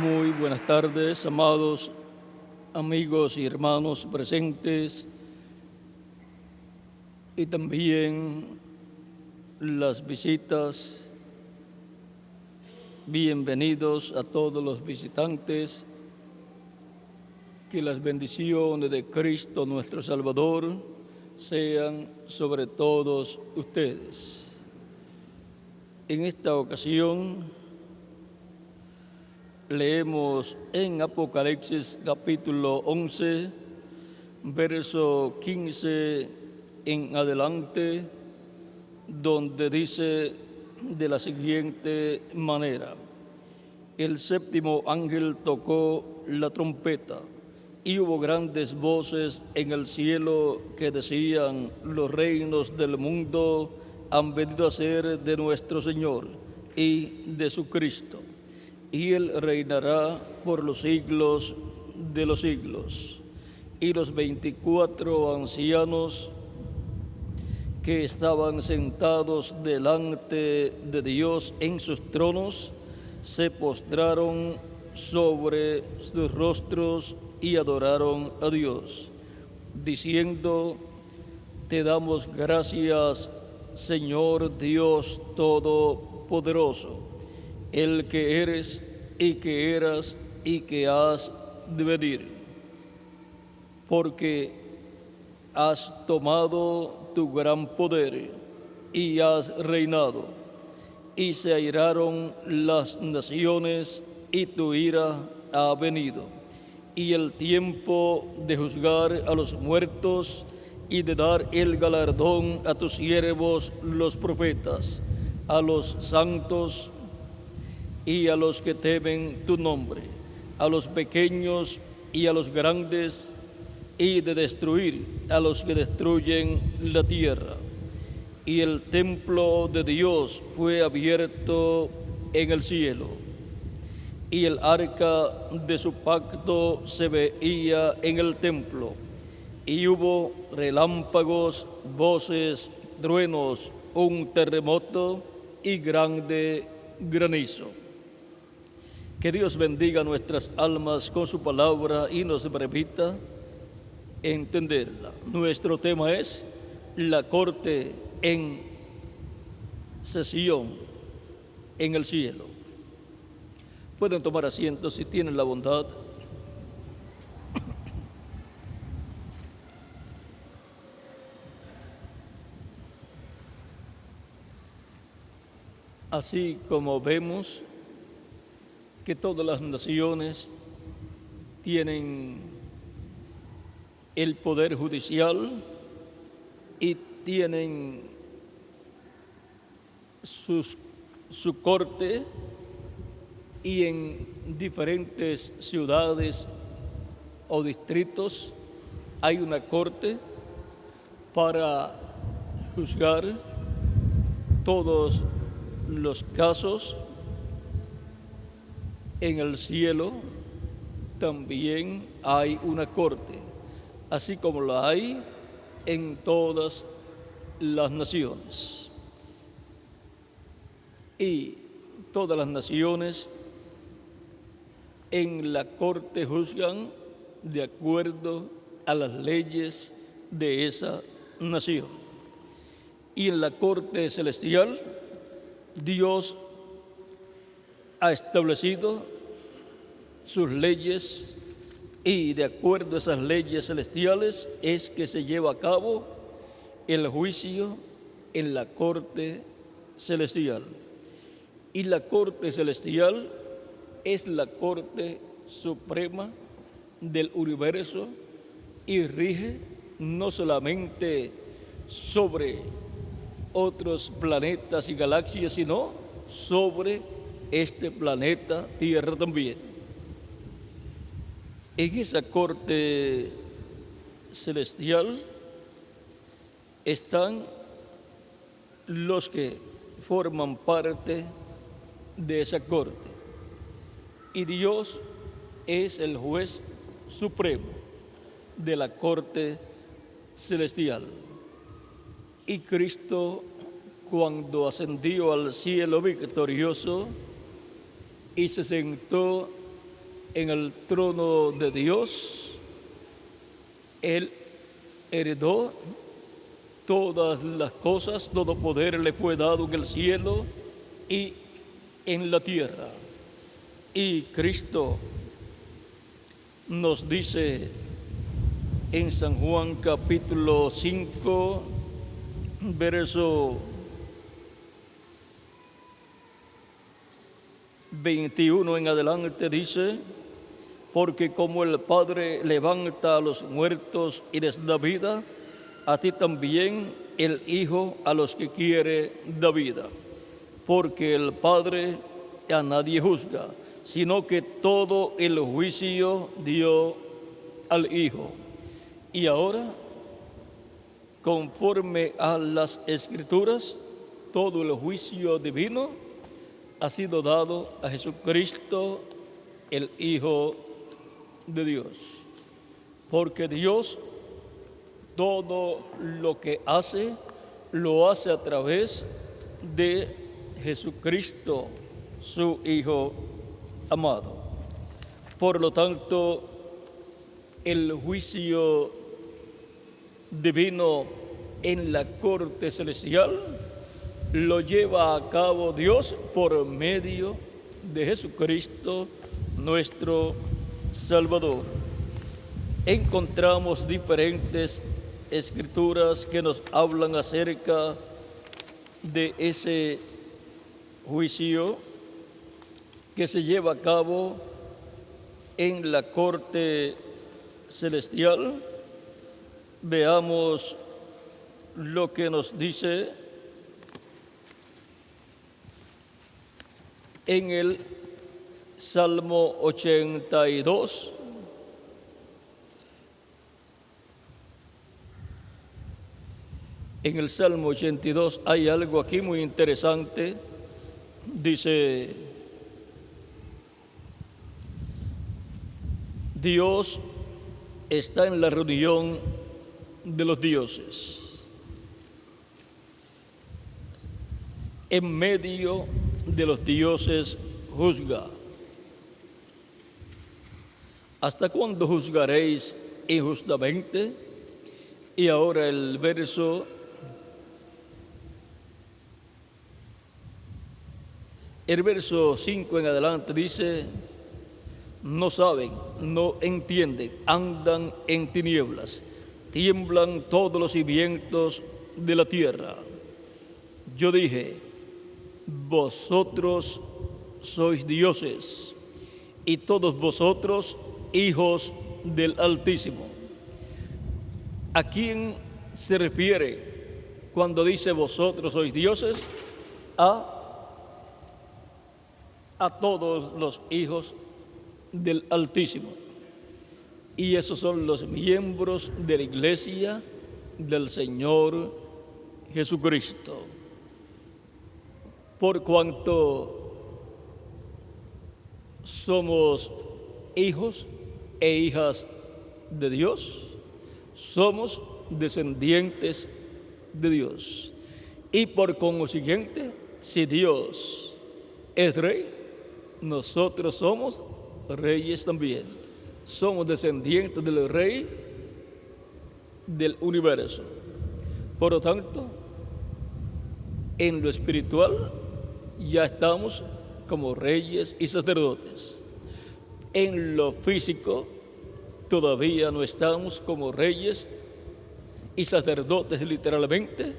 Muy buenas tardes, amados amigos y hermanos presentes y también las visitas. Bienvenidos a todos los visitantes. Que las bendiciones de Cristo nuestro Salvador sean sobre todos ustedes. En esta ocasión leemos en Apocalipsis capítulo 11, verso 15 en adelante, donde dice de la siguiente manera: el séptimo ángel tocó la trompeta y hubo grandes voces en el cielo que decían: los reinos del mundo han venido a ser de nuestro Señor y de su Cristo, y Él reinará por los siglos de los siglos. Y los 24 ancianos que estaban sentados delante de Dios en sus tronos se postraron sobre sus rostros y adoraron a Dios, diciendo: te damos gracias, Señor Dios Todopoderoso, el que eres y que eras y que has de venir, porque has tomado tu gran poder y has reinado, y se airaron las naciones y tu ira ha venido, y el tiempo de juzgar a los muertos y de dar el galardón a tus siervos los profetas, a los santos y a los que temen tu nombre, a los pequeños y a los grandes, y de destruir a los que destruyen la tierra. Y el templo de Dios fue abierto en el cielo, y el arca de su pacto se veía en el templo, y hubo relámpagos, voces, truenos, un terremoto y grande granizo. Que Dios bendiga nuestras almas con su palabra y nos permita entenderla. Nuestro tema es la corte en sesión en el cielo. Pueden tomar asiento si tienen la bondad. Así como vemos que todas las naciones tienen el poder judicial y tienen su corte, y en diferentes ciudades o distritos hay una corte para juzgar todos los casos. En el cielo también hay una corte, así como la hay en todas las naciones. Y todas las naciones en la corte juzgan de acuerdo a las leyes de esa nación. Y en la corte celestial, Dios ha establecido sus leyes, y de acuerdo a esas leyes celestiales es que se lleva a cabo el juicio en la corte celestial. Y la corte celestial es la corte suprema del universo y rige no solamente sobre otros planetas y galaxias, sino sobre este planeta Tierra también. En esa corte celestial están los que forman parte de esa corte, y Dios es el juez supremo de la corte celestial. Y Cristo, cuando ascendió al cielo victorioso y se sentó en el trono de Dios. Él heredó todas las cosas, todo poder le fue dado en el cielo y en la tierra. Y Cristo nos dice en San Juan capítulo 5, verso 21 en adelante, dice: porque como el Padre levanta a los muertos y les da vida, a ti también el Hijo a los que quiere da vida. Porque el Padre a nadie juzga, sino que todo el juicio dio al Hijo. Y ahora, conforme a las Escrituras, todo el juicio divino ha sido dado a Jesucristo, el Hijo de Dios. Porque Dios todo lo que hace, lo hace a través de Jesucristo, su Hijo amado. Por lo tanto, el juicio divino en la corte celestial lo lleva a cabo Dios por medio de Jesucristo, nuestro Salvador. Encontramos diferentes escrituras que nos hablan acerca de ese juicio que se lleva a cabo en la corte celestial. Veamos lo que nos dice en el Salmo 82. En el Salmo 82 hay algo aquí muy interesante. Dice: Dios está en la reunión de los dioses, en medio de los dioses juzga. ¿Hasta cuándo juzgaréis injustamente? Y ahora el verso 5 en adelante dice: no saben, no entienden, andan en tinieblas, tiemblan todos los cimientos de la tierra. Yo dije: vosotros sois dioses, y todos vosotros hijos del Altísimo. ¿A quién se refiere cuando dice vosotros sois dioses? A todos los hijos del Altísimo. Y esos son los miembros de la Iglesia del Señor Jesucristo. Por cuanto somos hijos e hijas de Dios, somos descendientes de Dios. Y por consiguiente, si Dios es rey, nosotros somos reyes también. Somos descendientes del rey del universo. Por lo tanto, en lo espiritual ya estamos como reyes y sacerdotes. En lo físico todavía no estamos como reyes y sacerdotes literalmente.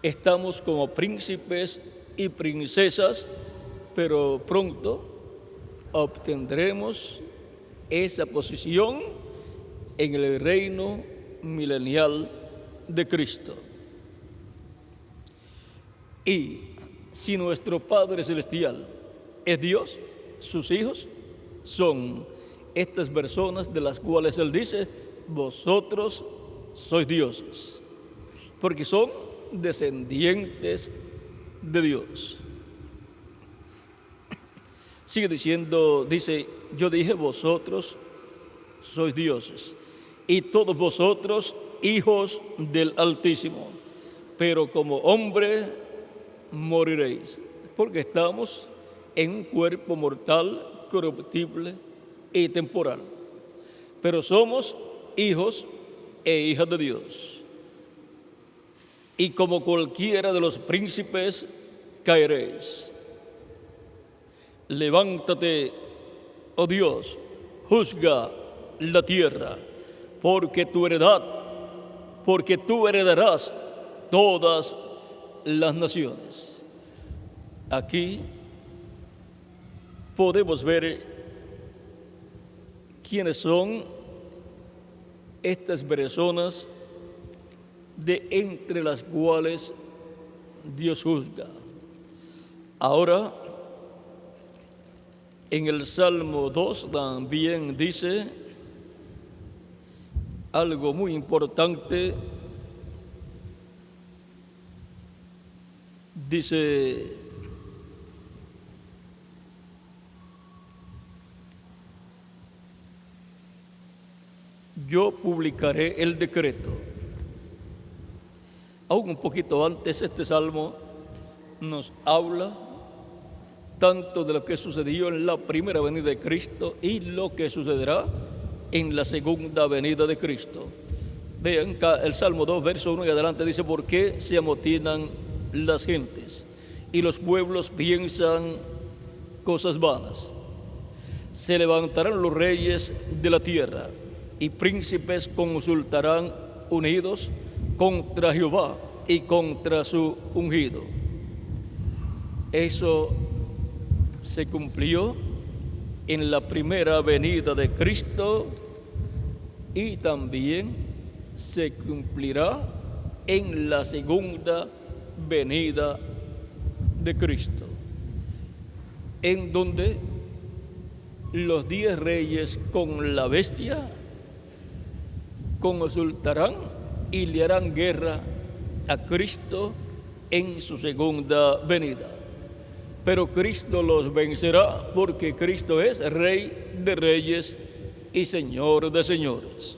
Estamos como príncipes y princesas, pero pronto obtendremos esa posición en el reino milenial de Cristo. Y si nuestro Padre Celestial es Dios, sus hijos son estas personas de las cuales Él dice: vosotros sois dioses, porque son descendientes de Dios. Sigue diciendo, dice: yo dije vosotros sois dioses, y todos vosotros hijos del Altísimo, pero como hombre moriréis, porque estamos en un cuerpo mortal corruptible y temporal, pero somos hijos e hijas de Dios. Y como cualquiera de los príncipes, caeréis. Levántate, oh Dios, juzga la tierra, porque tú heredarás todas las naciones. Aquí podemos ver quiénes son estas personas de entre las cuales Dios juzga. Ahora, en el Salmo 2 también dice algo muy importante. Dice: yo publicaré el decreto. Aún un poquito antes, este salmo nos habla tanto de lo que sucedió en la primera venida de Cristo y lo que sucederá en la segunda venida de Cristo. Vean, el Salmo 2, verso 1 y adelante dice: ¿por qué se amotinan las gentes y los pueblos piensan cosas vanas? Se levantarán los reyes de la tierra y príncipes consultarán unidos contra Jehová y contra su ungido. Eso se cumplió en la primera venida de Cristo y también se cumplirá en la segunda venida de Cristo, en donde los 10 reyes con la bestia consultarán y le harán guerra a Cristo en su segunda venida. Pero Cristo los vencerá, porque Cristo es Rey de reyes y Señor de señores.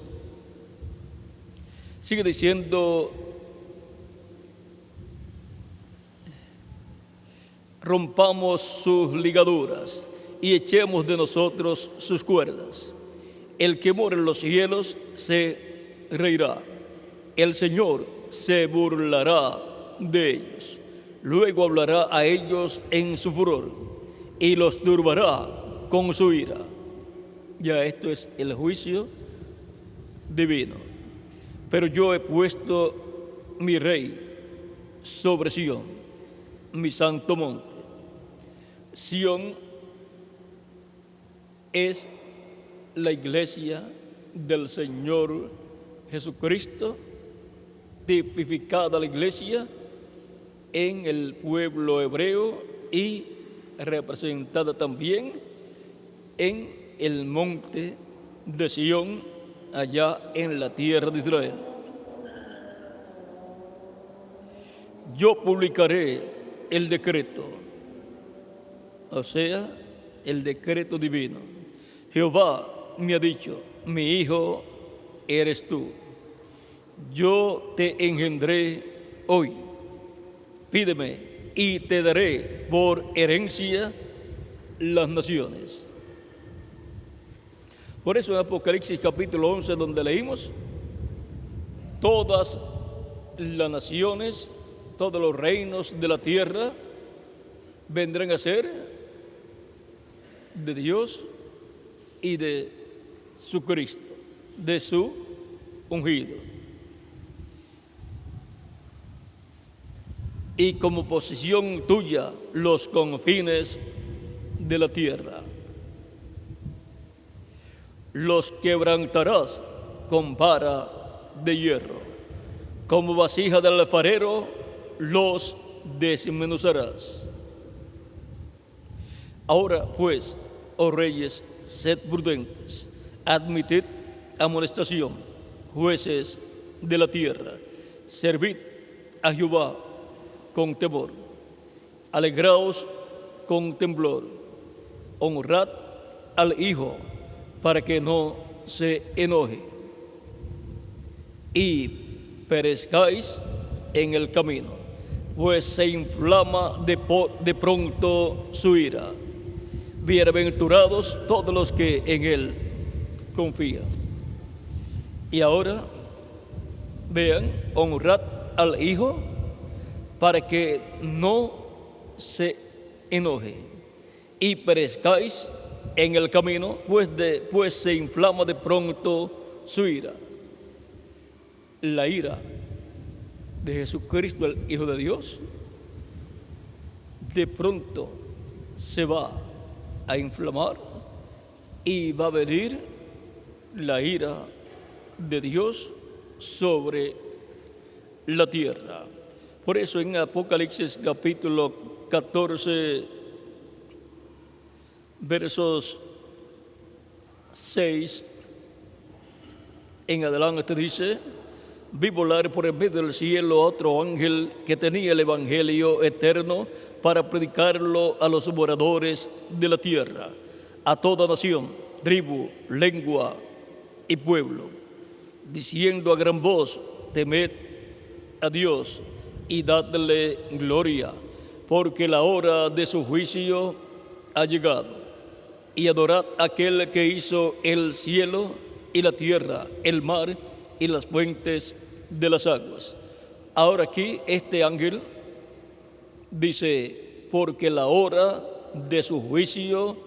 Sigue diciendo: rompamos sus ligaduras y echemos de nosotros sus cuerdas. El que mora en los cielos se reirá, el Señor se burlará de ellos. Luego hablará a ellos en su furor y los turbará con su ira. Ya esto es el juicio divino. Pero yo he puesto mi rey sobre Sión, mi santo monte. Sión es la iglesia del Señor Jesucristo, tipificada la iglesia en el pueblo hebreo y representada también en el monte de Sión, allá en la tierra de Israel. Yo publicaré el decreto, o sea, el decreto divino. Jehová me ha dicho: mi hijo eres tú. Yo te engendré hoy. Pídeme y te daré por herencia las naciones. Por eso en Apocalipsis capítulo 11, donde leímos: todas las naciones, todos los reinos de la tierra vendrán a ser de Dios y de su Cristo, de su ungido. Y como posesión tuya los confines de la tierra. Los quebrantarás con vara de hierro. Como vasija del alfarero los desmenuzarás. Ahora pues, oh reyes, sed prudentes, admitid amonestación, jueces de la tierra, servid a Jehová con temor, alegraos con temblor, honrad al Hijo para que no se enoje y perezcáis en el camino, pues se inflama de pronto su ira. bienaventurados todos los que en Él confían. Y ahora, vean, honrad al Hijo para que no se enoje y perezcáis en el camino, pues se inflama de pronto su ira. La ira de Jesucristo, el Hijo de Dios, de pronto se va a inflamar y va a venir la ira de Dios sobre la tierra. Por eso en Apocalipsis capítulo 14, versos 6 en adelante dice: vi volar por el medio del cielo a otro ángel que tenía el evangelio eterno para predicarlo a los moradores de la tierra, a toda nación, tribu, lengua y pueblo, diciendo a gran voz: temed a Dios y dadle gloria, porque la hora de su juicio ha llegado. Y adorad a aquel que hizo el cielo y la tierra, el mar y las fuentes de las aguas. Ahora aquí este ángel dice: porque la hora de su juicio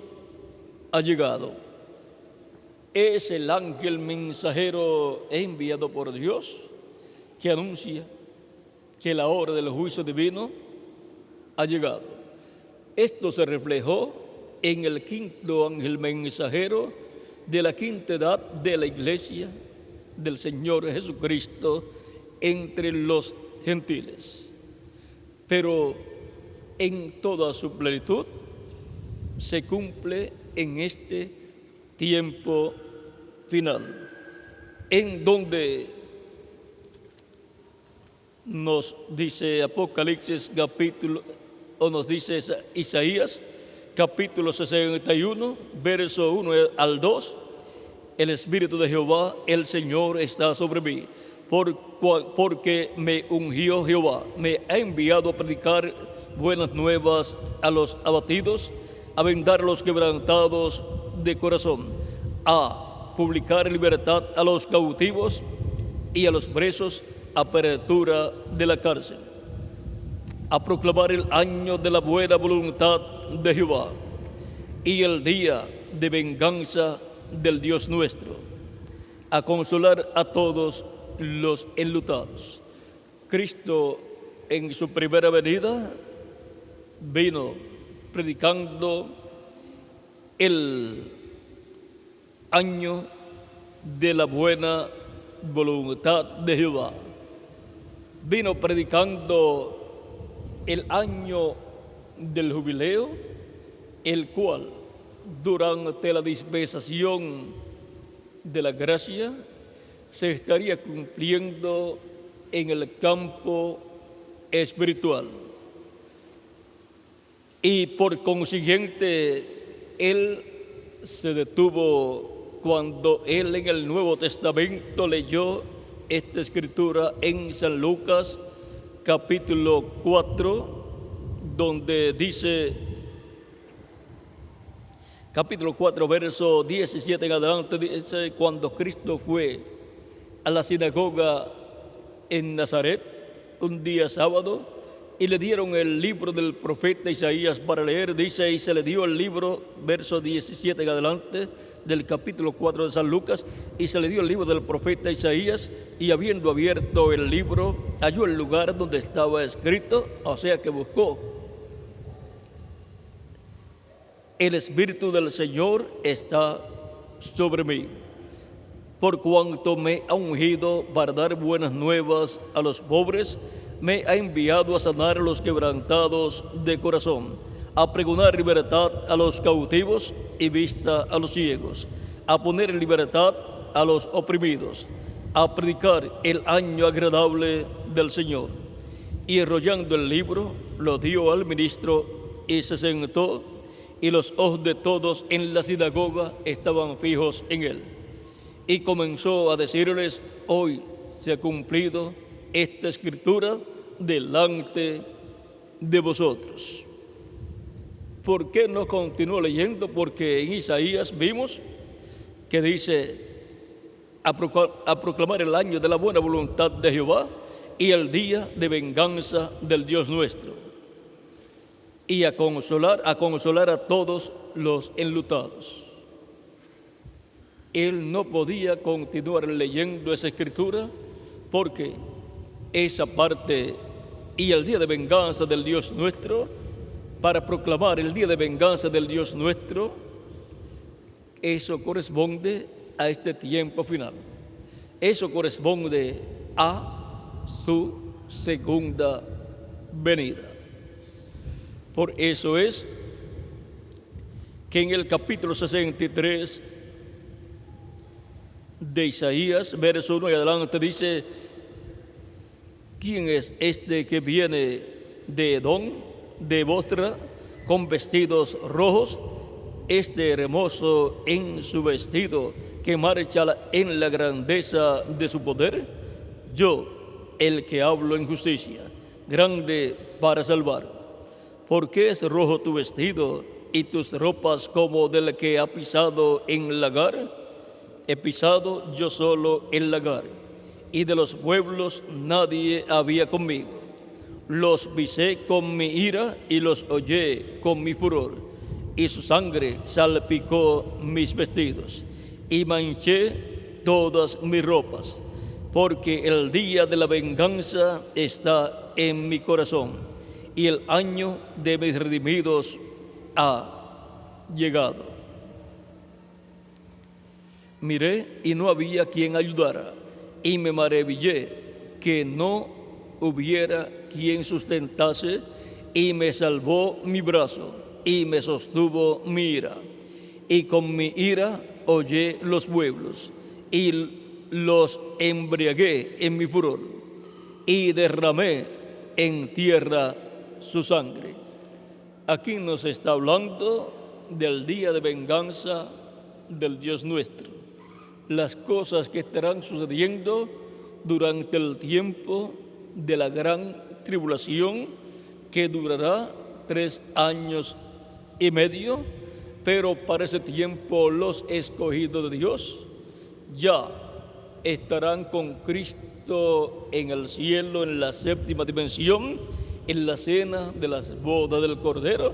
ha llegado. Es el ángel mensajero enviado por Dios que anuncia que la hora del juicio divino ha llegado. Esto se reflejó en el quinto ángel mensajero de la quinta edad de la iglesia del Señor Jesucristo entre los gentiles. Pero en toda su plenitud se cumple en este tiempo final, en donde nos dice Apocalipsis capítulo, o nos dice Isaías capítulo 61, verso 1 al 2, el Espíritu de Jehová, el Señor, está sobre mí, porque me ungió Jehová, me ha enviado a predicar buenas nuevas a los abatidos, a vendar a los quebrantados de corazón, a publicar libertad a los cautivos y a los presos, apertura de la cárcel, a proclamar el año de la buena voluntad de Jehová y el día de venganza del Dios nuestro, a consolar a todos los enlutados. Cristo en su primera venida vino predicando el año de la buena voluntad de Jehová. Vino predicando el año del jubileo, el cual durante la dispensación de la gracia se estaría cumpliendo en el campo espiritual. Y por consiguiente, Él se detuvo cuando Él en el Nuevo Testamento leyó esta escritura en San Lucas capítulo 4, donde dice, capítulo 4, verso 17 en adelante, dice: cuando Cristo fue a la sinagoga en Nazaret un día sábado y le dieron el libro del profeta Isaías para leer, dice, y se le dio el libro, verso 17 en adelante, del capítulo 4 de San Lucas, y se le dio el libro del profeta Isaías, y habiendo abierto el libro, halló el lugar donde estaba escrito, o sea que buscó: el Espíritu del Señor está sobre mí, por cuanto me ha ungido para dar buenas nuevas a los pobres, me ha enviado a sanar a los quebrantados de corazón, a pregonar libertad a los cautivos y vista a los ciegos, a poner en libertad a los oprimidos, a predicar el año agradable del Señor. Y enrollando el libro, lo dio al ministro y se sentó, y los ojos de todos en la sinagoga estaban fijos en él. Y comenzó a decirles: hoy se ha cumplido esta escritura delante de vosotros. ¿Por qué no continúo leyendo? Porque en Isaías vimos que dice a proclamar el año de la buena voluntad de Jehová y el día de venganza del Dios nuestro, y a consolar a todos los enlutados. Él no podía continuar leyendo esa escritura porque esa parte y el día de venganza del Dios nuestro, para proclamar el día de venganza del Dios nuestro, eso corresponde a este tiempo final. Eso corresponde a su segunda venida. Por eso es que en el capítulo 63 de Isaías, verso 1 y adelante, dice: ¿quién es este que viene de Edom, de Bosra, con vestidos rojos? Este hermoso en su vestido, que marcha en la grandeza de su poder. Yo, el que hablo en justicia, grande para salvar. ¿Por qué es rojo tu vestido y tus ropas como del que ha pisado en lagar? He pisado yo solo el lagar, y de los pueblos nadie había conmigo. Los pisé con mi ira y los hollé con mi furor, y su sangre salpicó mis vestidos, y manché todas mis ropas, porque el día de la venganza está en mi corazón, y el año de mis redimidos ha llegado. Miré y no había quien ayudara, y me maravillé que no hubiera quien sustentase, y me salvó mi brazo, y me sostuvo mi ira. Y con mi ira hollé los pueblos, y los embriagué en mi furor, y derramé en tierra su sangre. Aquí nos está hablando del día de venganza del Dios nuestro. Las cosas que estarán sucediendo durante el tiempo de la gran tribulación, que durará 3 años y medio, pero para ese tiempo los escogidos de Dios ya estarán con Cristo en el cielo, en la séptima dimensión, en la cena de las bodas del Cordero,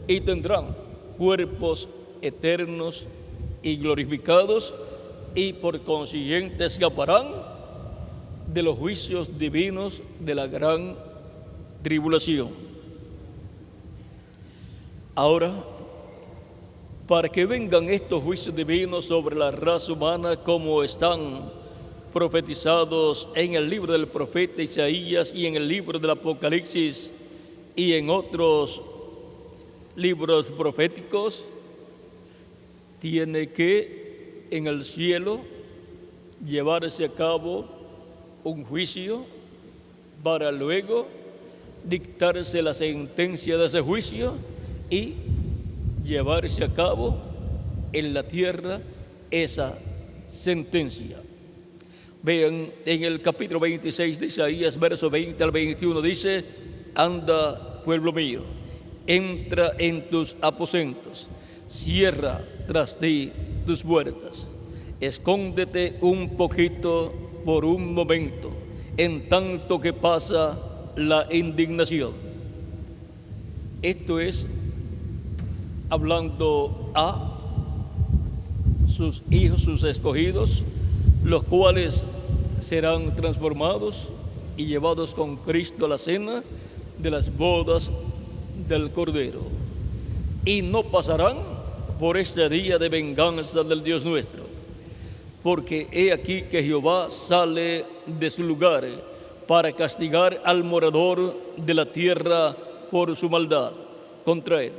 y tendrán cuerpos eternos y glorificados, y por consiguiente escaparán de los juicios divinos de la gran tribulación. Ahora, para que vengan estos juicios divinos sobre la raza humana, como están profetizados en el libro del profeta Isaías y en el libro del Apocalipsis y en otros libros proféticos, tiene que en el cielo llevarse a cabo un juicio para luego dictarse la sentencia de ese juicio y llevarse a cabo en la tierra esa sentencia. Vean, en el capítulo 26 de Isaías, verso 20 al 21, dice: anda, pueblo mío, entra en tus aposentos, cierra tras ti tus puertas, escóndete un poquito por un momento, en tanto que pasa la indignación. Esto es hablando a sus hijos, sus escogidos, los cuales serán transformados y llevados con Cristo a la cena de las bodas del Cordero, y no pasarán por este día de venganza del Dios nuestro, porque he aquí que Jehová sale de su lugar para castigar al morador de la tierra por su maldad contra él,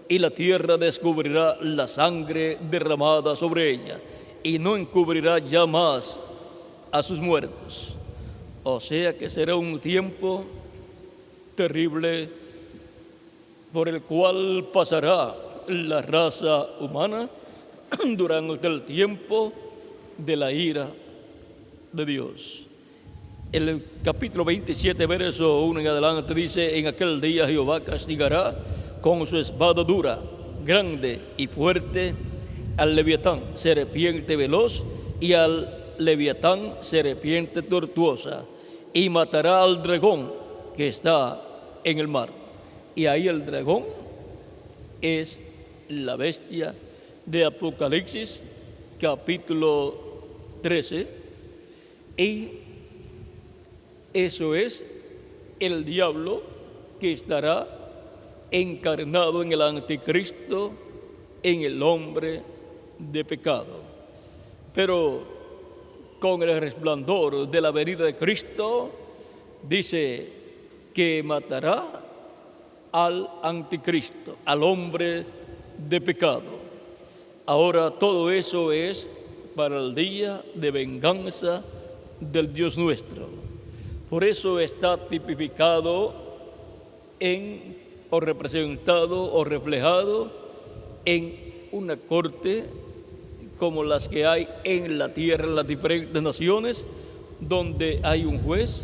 y la tierra descubrirá la sangre derramada sobre ella, y no encubrirá ya más a sus muertos. O sea que será un tiempo terrible por el cual pasará la raza humana durante el tiempo de la ira de Dios. El capítulo 27, verso 1 en adelante dice: en aquel día Jehová castigará con su espada dura, grande y fuerte, al leviatán, serpiente veloz, y al leviatán, serpiente tortuosa, y matará al dragón que está en el mar. Y ahí el dragón es la bestia de Apocalipsis, capítulo 13, y eso es el diablo que estará encarnado en el anticristo, en el hombre de pecado. Pero con el resplandor de la venida de Cristo, dice que matará al anticristo, al hombre de pecado. Ahora todo eso es para el día de venganza del Dios nuestro. Por eso está tipificado o representado o reflejado en una corte como las que hay en la tierra, en las diferentes naciones, donde hay un juez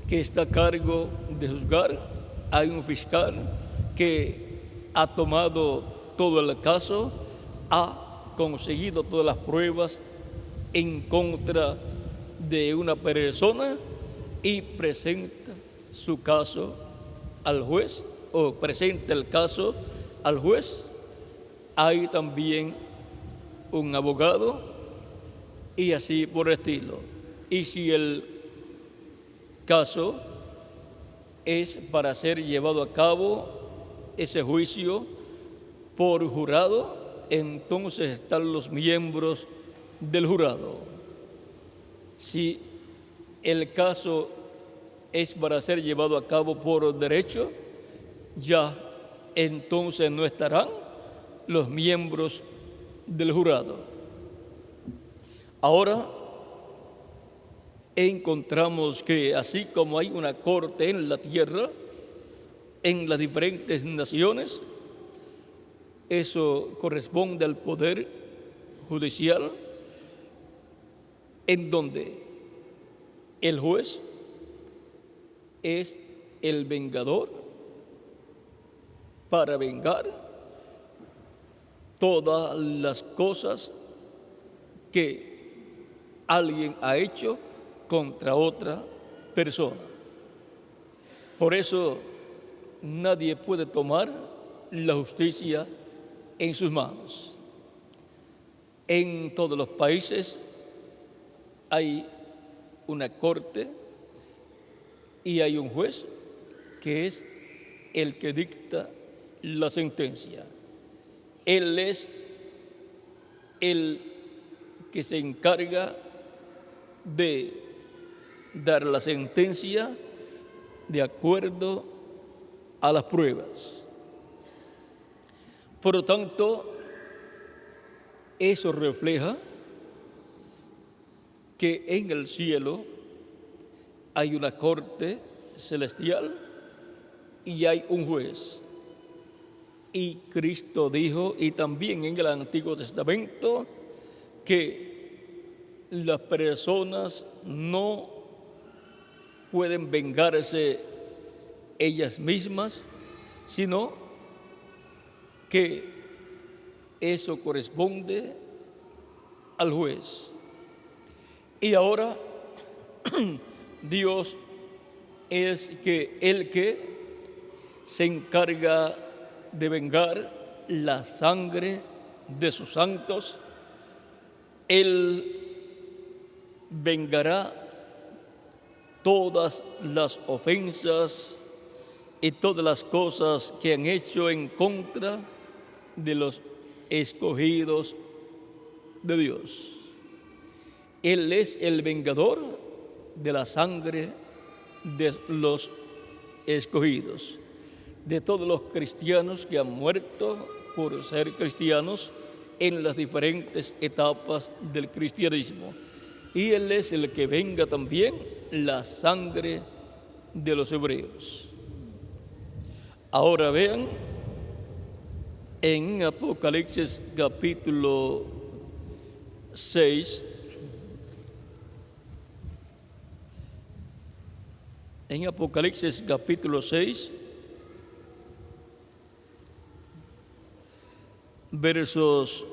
que está a cargo de juzgar, hay un fiscal que ha tomado todo el caso, ha conseguido todas las pruebas en contra de una persona y presenta su caso al juez, o presenta el caso al juez. Hay también un abogado y así por el estilo. Y si el caso es para ser llevado a cabo ese juicio por jurado, entonces están los miembros del jurado. Si el caso es para ser llevado a cabo por derecho, ya entonces no estarán los miembros del jurado. Ahora encontramos que así como hay una corte en la tierra, en las diferentes naciones, eso corresponde al poder judicial, en donde el juez es el vengador para vengar todas las cosas que alguien ha hecho contra otra persona. Por eso nadie puede tomar la justicia en sus manos. En todos los países hay una corte y hay un juez que es el que dicta la sentencia. Él es el que se encarga de dar la sentencia de acuerdo a las pruebas. Por lo tanto, eso refleja que en el cielo hay una corte celestial y hay un juez. Y Cristo dijo, y también en el Antiguo Testamento, que las personas no pueden vengarse ellas mismas, sino que eso corresponde al juez. Y ahora Dios es el que se encarga de vengar la sangre de sus santos. Él vengará todas las ofensas y todas las cosas que han hecho en contra de los escogidos de Dios. Él es el vengador de la sangre de los escogidos, de todos los cristianos que han muerto por ser cristianos en las diferentes etapas del cristianismo. Y Él es el que venga también la sangre de los hebreos. Ahora vean en Apocalipsis capítulo 6, en Apocalipsis capítulo 6, versos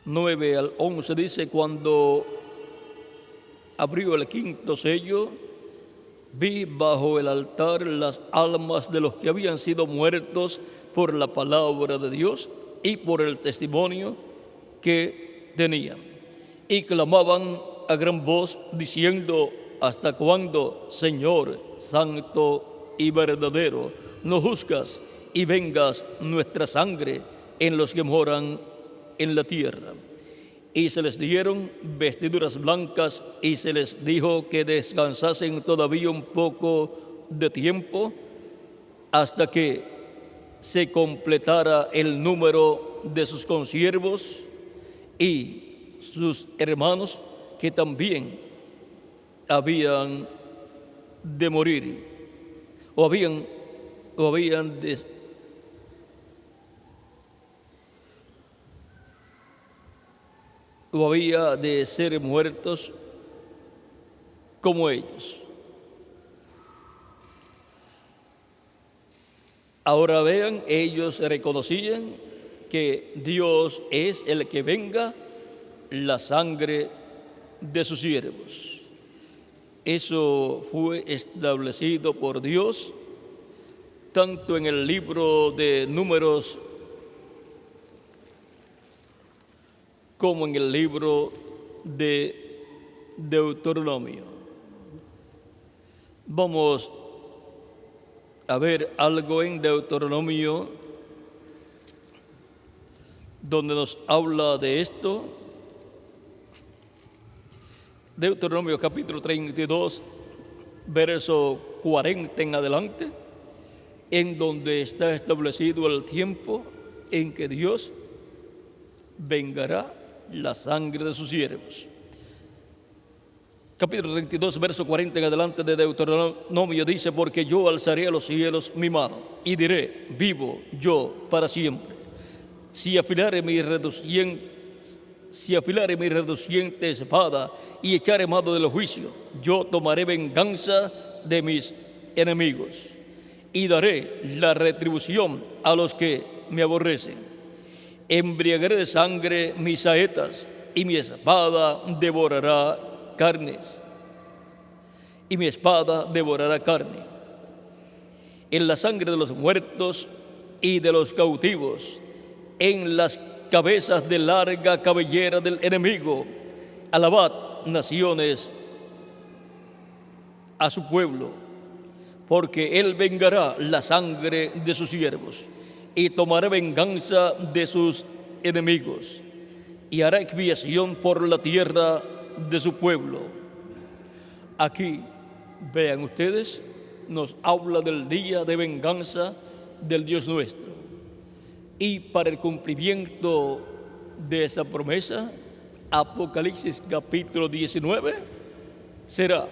9 al 11 dice: cuando abrió el quinto sello, vi bajo el altar las almas de los que habían sido muertos por la palabra de Dios y por el testimonio que tenían. Y clamaban a gran voz diciendo: ¿hasta cuándo, Señor, santo y verdadero, no juzgas y vengas nuestra sangre en los que moran en la tierra? Y se les dieron vestiduras blancas y se les dijo que descansasen todavía un poco de tiempo hasta que se completara el número de sus consiervos y sus hermanos que también habían de morir o había de ser muertos como ellos. Ahora vean, ellos reconocían que Dios es el que venga la sangre de sus siervos. Eso fue establecido por Dios tanto en el libro de Números como en el libro de Deuteronomio. Vamos a ver algo en Deuteronomio donde nos habla de esto. Deuteronomio capítulo 32, verso 40 en adelante, en donde está establecido el tiempo en que Dios vengará la sangre de sus siervos. Capítulo 32, verso 40 en adelante de Deuteronomio dice: porque yo alzaré a los cielos mi mano y diré: vivo yo para siempre. Si afilare mi reduciente espada y echaré mano del juicio, yo tomaré venganza de mis enemigos y daré la retribución a los que me aborrecen. Embriagaré de sangre mis saetas y mi espada devorará carnes. Y mi espada devorará carne. En la sangre de los muertos y de los cautivos, en las cabezas de larga cabellera del enemigo, alabad, naciones, a su pueblo, porque él vengará la sangre de sus siervos y tomará venganza de sus enemigos y hará expiación por la tierra de su pueblo. Aquí, vean ustedes, nos habla del día de venganza del Dios nuestro. Y para el cumplimiento de esa promesa, Apocalipsis capítulo 19 será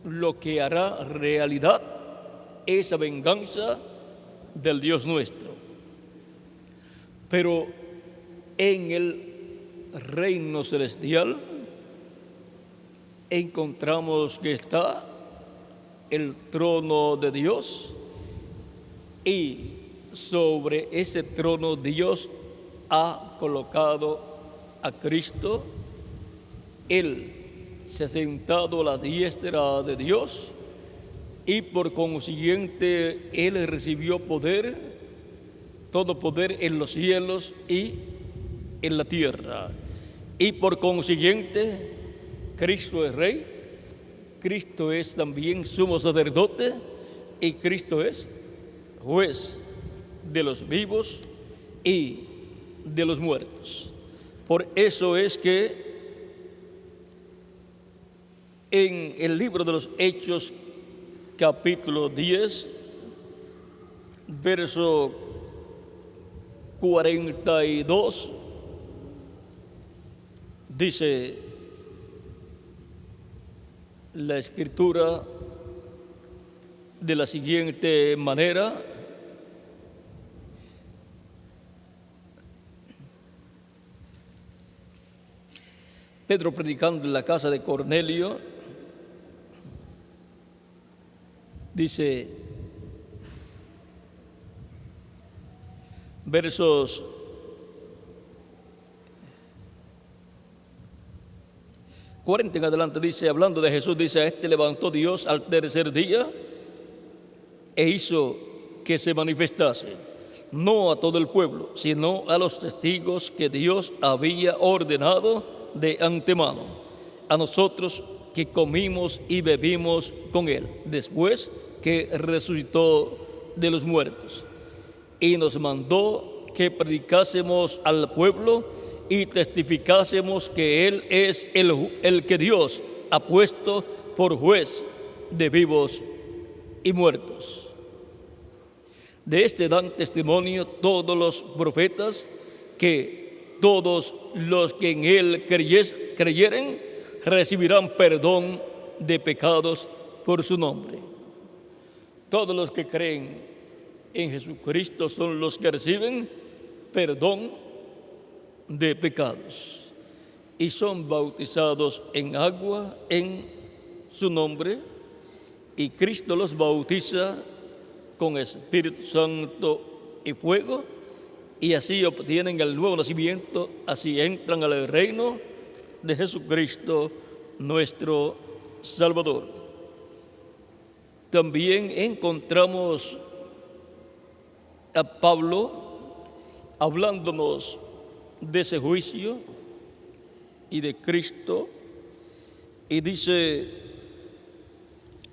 lo que hará realidad esa venganza del Dios nuestro. Pero en el reino celestial encontramos que está el trono de Dios y sobre ese trono Dios ha colocado a Cristo. Él se ha sentado a la diestra de Dios y por consiguiente Él recibió poder, todo poder en los cielos y en la tierra. Y por consiguiente Cristo es Rey, Cristo es también sumo sacerdote y Cristo es juez de los vivos y de los muertos. Por eso es que en el libro de los Hechos, capítulo 10, verso 42, dice la Escritura de la siguiente manera: Pedro predicando en la casa de Cornelio, Dice, versos 40 en adelante, dice, hablando de Jesús, dice, a este levantó Dios al tercer día e hizo que se manifestase, no a todo el pueblo, sino a los testigos que Dios había ordenado de antemano, a nosotros que comimos y bebimos con él, después que resucitó de los muertos. Y nos mandó que predicásemos al pueblo y testificásemos que él es el que Dios ha puesto por juez de vivos y muertos. De este dan testimonio todos los profetas, que todos los que en él creyeren recibirán perdón de pecados por su nombre. Todos los que creen en Jesucristo son los que reciben perdón de pecados y son bautizados en agua en su nombre, y Cristo los bautiza con Espíritu Santo y fuego, y así obtienen el nuevo nacimiento, así entran al reino de Jesucristo, nuestro Salvador. También encontramos a Pablo hablándonos de ese juicio y de Cristo, y dice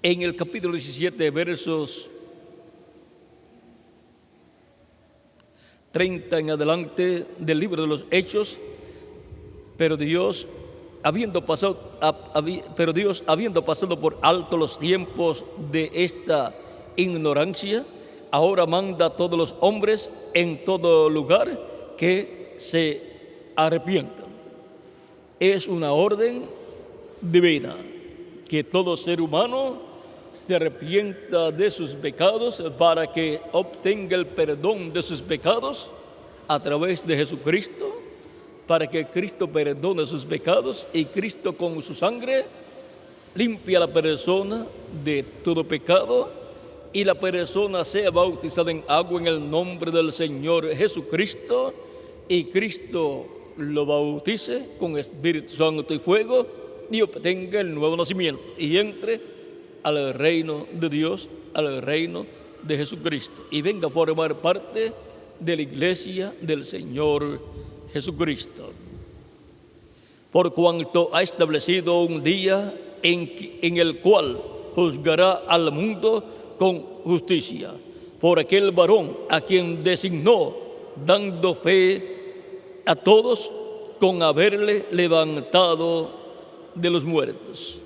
en el capítulo 17, versos 30 en adelante del libro de los Hechos, pero Dios, habiendo pasado por alto los tiempos de esta ignorancia, ahora manda a todos los hombres en todo lugar que se arrepientan. Es una orden divina que todo ser humano se arrepienta de sus pecados para que obtenga el perdón de sus pecados a través de Jesucristo, para que Cristo perdone sus pecados, y Cristo con su sangre limpia a la persona de todo pecado, y la persona sea bautizada en agua en el nombre del Señor Jesucristo, y Cristo lo bautice con Espíritu Santo y fuego, y obtenga el nuevo nacimiento y entre al reino de Dios, al reino de Jesucristo, y venga a formar parte de la iglesia del Señor Jesucristo. Por cuanto ha establecido un día en el cual juzgará al mundo con justicia, por aquel varón a quien designó, dando fe a todos con haberle levantado de los muertos.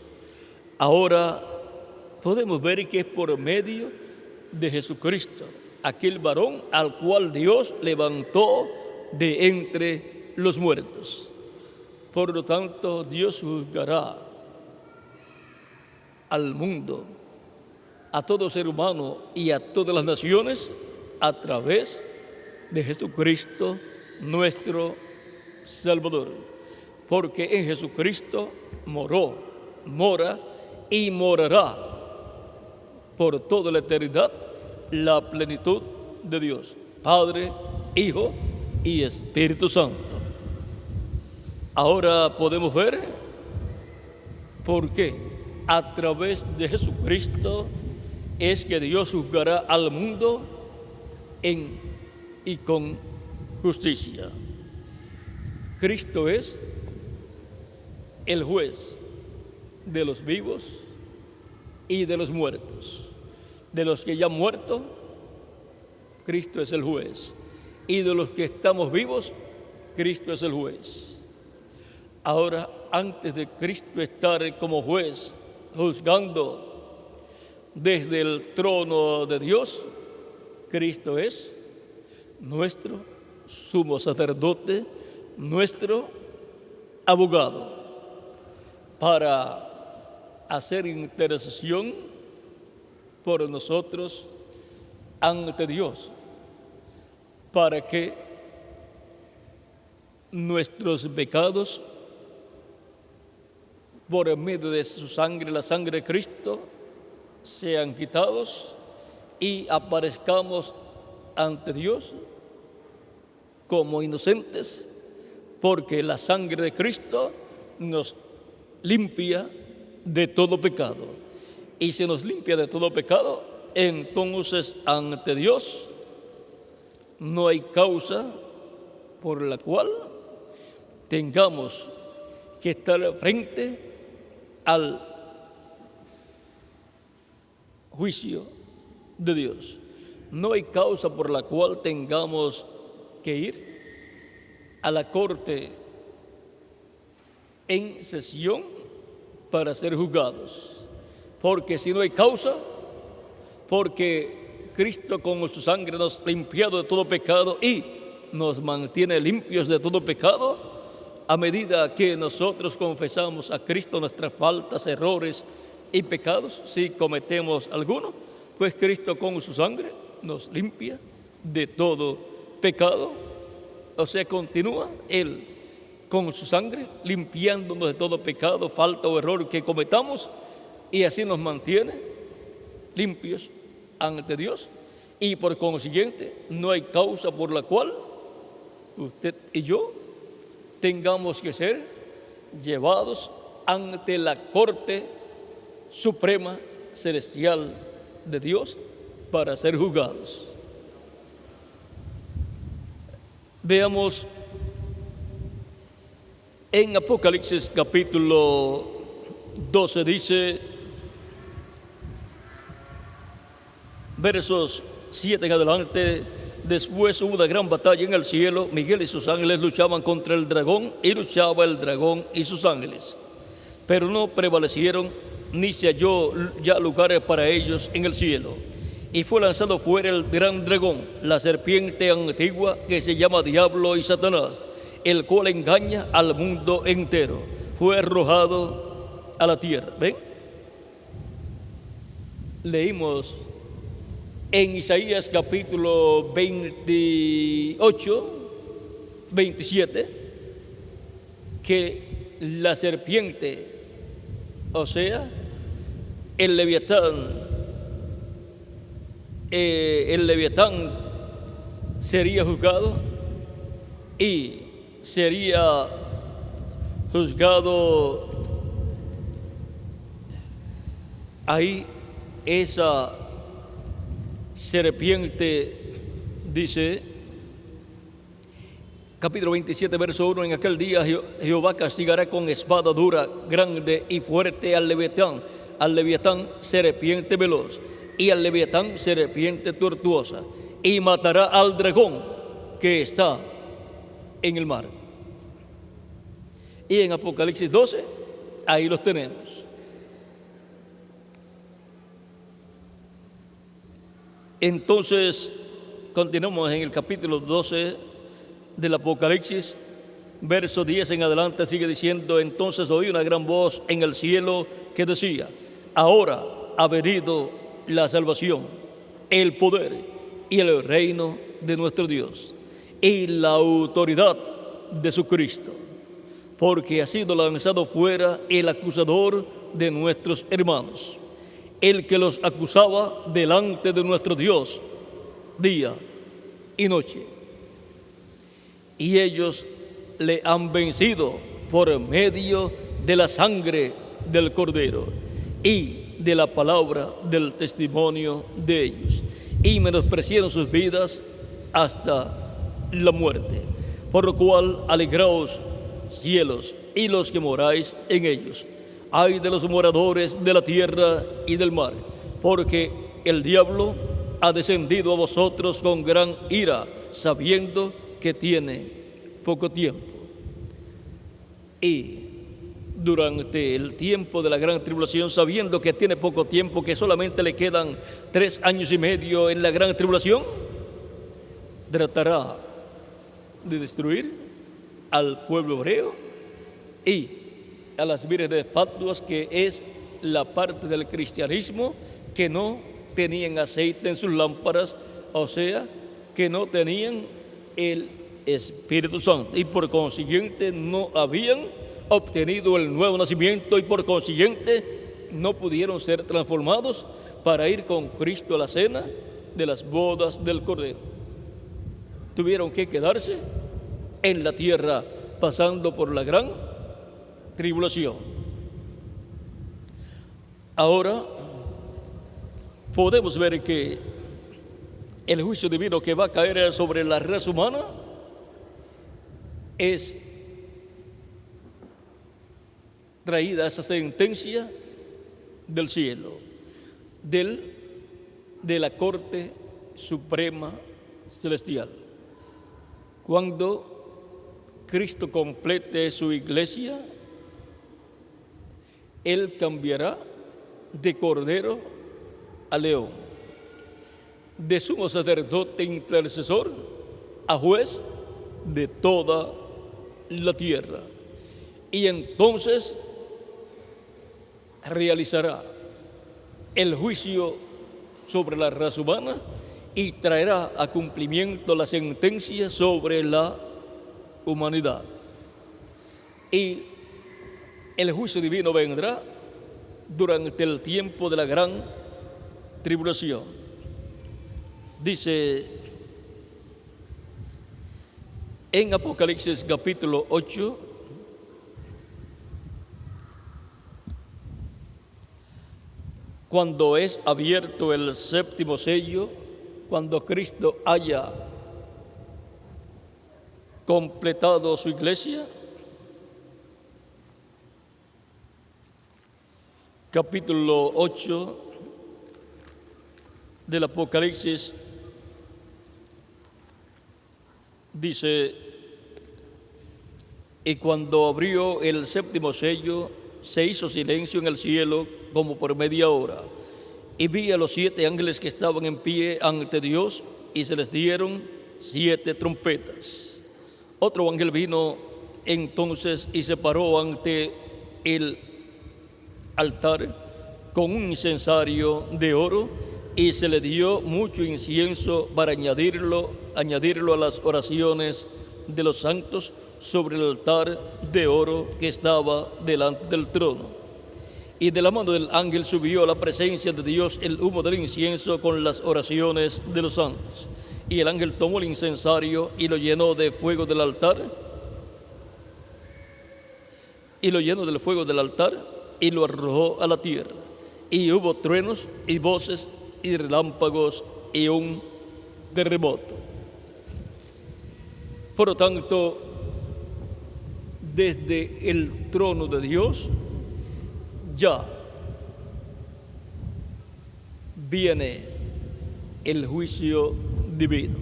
Ahora podemos ver que es por medio de Jesucristo, aquel varón al cual Dios levantó de entre los muertos. Por lo tanto, Dios juzgará al mundo, a todo ser humano y a todas las naciones a través de Jesucristo, nuestro Salvador. Porque en Jesucristo moró, mora y morará por toda la eternidad la plenitud de Dios, Padre, Hijo y Espíritu Santo. Ahora podemos ver por qué a través de Jesucristo es que Dios juzgará al mundo en y con justicia. Cristo es el juez de los vivos y de los muertos. De los que ya han muerto, Cristo es el juez. Y de los que estamos vivos, Cristo es el juez. Ahora, antes de Cristo estar como juez, juzgando desde el trono de Dios, Cristo es nuestro sumo sacerdote, nuestro abogado, para hacer intercesión por nosotros ante Dios, para que nuestros pecados, por medio de su sangre, la sangre de Cristo, sean quitados y aparezcamos ante Dios como inocentes, porque la sangre de Cristo nos limpia de todo pecado. Y si nos limpia de todo pecado, entonces ante Dios no hay causa por la cual tengamos que estar frente al juicio de Dios. No hay causa por la cual tengamos que ir a la corte en sesión para ser juzgados. Porque si no hay causa, porque Cristo con su sangre nos ha limpiado de todo pecado y nos mantiene limpios de todo pecado, a medida que nosotros confesamos a Cristo nuestras faltas, errores y pecados, si cometemos alguno, pues Cristo con su sangre nos limpia de todo pecado. O sea, continúa Él con su sangre limpiándonos de todo pecado, falta o error que cometamos, y así nos mantiene limpios ante Dios. Y por consiguiente no hay causa por la cual usted y yo tengamos que ser llevados ante la corte suprema celestial de Dios para ser juzgados. Veamos en Apocalipsis capítulo 12, dice, versos 7 en adelante: después hubo una gran batalla en el cielo. Miguel y sus ángeles luchaban contra el dragón, y luchaba el dragón y sus ángeles, pero no prevalecieron, ni se halló ya lugares para ellos en el cielo. Y fue lanzado fuera el gran dragón, la serpiente antigua, que se llama Diablo y Satanás, el cual engaña al mundo entero. Fue arrojado a la tierra. ¿Ven? Leímos en Isaías capítulo 28, 27, que la serpiente, o sea, el Leviatán sería juzgado, y sería juzgado ahí. Esa serpiente, dice capítulo 27, verso 1: en aquel día Jehová castigará con espada dura, grande y fuerte al Leviatán serpiente veloz, y al Leviatán serpiente tortuosa, y matará al dragón que está en el mar. Y en Apocalipsis 12, ahí los tenemos. Entonces, continuamos en el capítulo 12 del Apocalipsis, verso 10 en adelante, sigue diciendo: entonces oí una gran voz en el cielo que decía: ahora ha venido la salvación, el poder y el reino de nuestro Dios, y la autoridad de su Cristo, porque ha sido lanzado fuera el acusador de nuestros hermanos, el que los acusaba delante de nuestro Dios día y noche. Y ellos le han vencido por medio de la sangre del Cordero y de la palabra del testimonio de ellos, y menospreciaron sus vidas hasta la muerte. Por lo cual, alegraos, cielos, y los que moráis en ellos. Ay de los moradores de la tierra y del mar, porque el diablo ha descendido a vosotros con gran ira, sabiendo que tiene poco tiempo. Y durante el tiempo de la gran tribulación, sabiendo que tiene poco tiempo, que solamente le quedan 3 años y medio en la gran tribulación, tratará de destruir al pueblo hebreo y a las vírgenes fatuas, que es la parte del cristianismo que no tenían aceite en sus lámparas, o sea, que no tenían el Espíritu Santo, y por consiguiente no habían obtenido el nuevo nacimiento, y por consiguiente no pudieron ser transformados para ir con Cristo a la cena de las bodas del Cordero. Tuvieron que quedarse en la tierra pasando por la gran tribulación. Ahora podemos ver que el juicio divino que va a caer sobre la raza humana es traída esa sentencia del cielo, de la Corte Suprema Celestial. Cuando Cristo complete su iglesia, Él cambiará de cordero a león, de sumo sacerdote intercesor a juez de toda la tierra. Y entonces realizará el juicio sobre la raza humana y traerá a cumplimiento la sentencia sobre la humanidad. Y el juicio divino vendrá durante el tiempo de la gran tribulación. Dice en Apocalipsis capítulo 8, cuando es abierto el séptimo sello, cuando Cristo haya completado su iglesia, capítulo 8 del Apocalipsis, dice: y cuando abrió el séptimo sello, se hizo silencio en el cielo como por media hora, y vi a los 7 ángeles que estaban en pie ante Dios, y se les dieron 7 trompetas. Otro ángel vino entonces y se paró ante el altar con un incensario de oro, y se le dio mucho incienso para añadirlo a las oraciones de los santos sobre el altar de oro que estaba delante del trono. Y de la mano del ángel subió a la presencia de Dios el humo del incienso con las oraciones de los santos. Y el ángel tomó el incensario y lo llenó de fuego del altar, y lo arrojó a la tierra. Y hubo truenos y voces y relámpagos y un terremoto. Por lo tanto, desde el trono de Dios ya viene el juicio divino,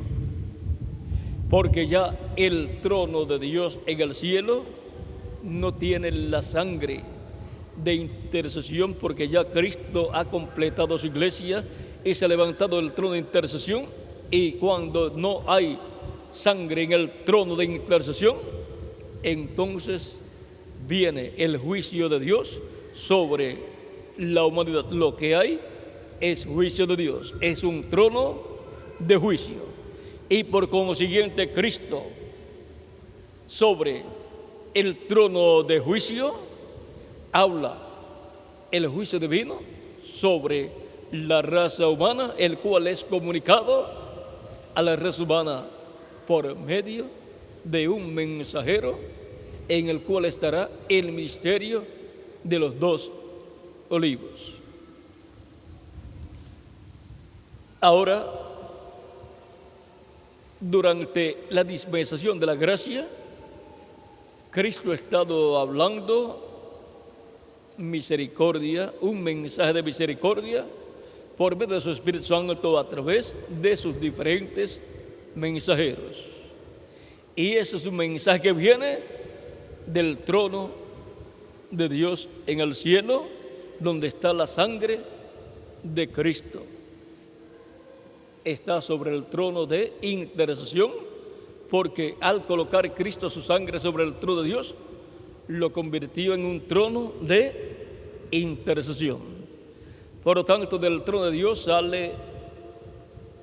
porque ya el trono de Dios en el cielo no tiene la sangre de intercesión, porque ya Cristo ha completado su iglesia y se ha levantado del trono de intercesión. Y cuando no hay sangre en el trono de intercesión, entonces viene el juicio de Dios sobre la humanidad. Lo que hay es juicio de Dios, es un trono de juicio, y por consiguiente Cristo sobre el trono de juicio habla el juicio divino sobre la raza humana, el cual es comunicado a la raza humana por medio de un mensajero, en el cual estará el misterio de los 2 olivos. Ahora, durante la dispensación de la gracia, Cristo ha estado hablando misericordia, un mensaje de misericordia por medio de su Espíritu Santo a través de sus diferentes mensajeros. Y ese es un mensaje que viene del trono de Dios en el cielo, donde está la sangre de Cristo. Está sobre el trono de intercesión, porque al colocar Cristo su sangre sobre el trono de Dios, lo convirtió en un trono de intercesión. Por lo tanto, del trono de Dios sale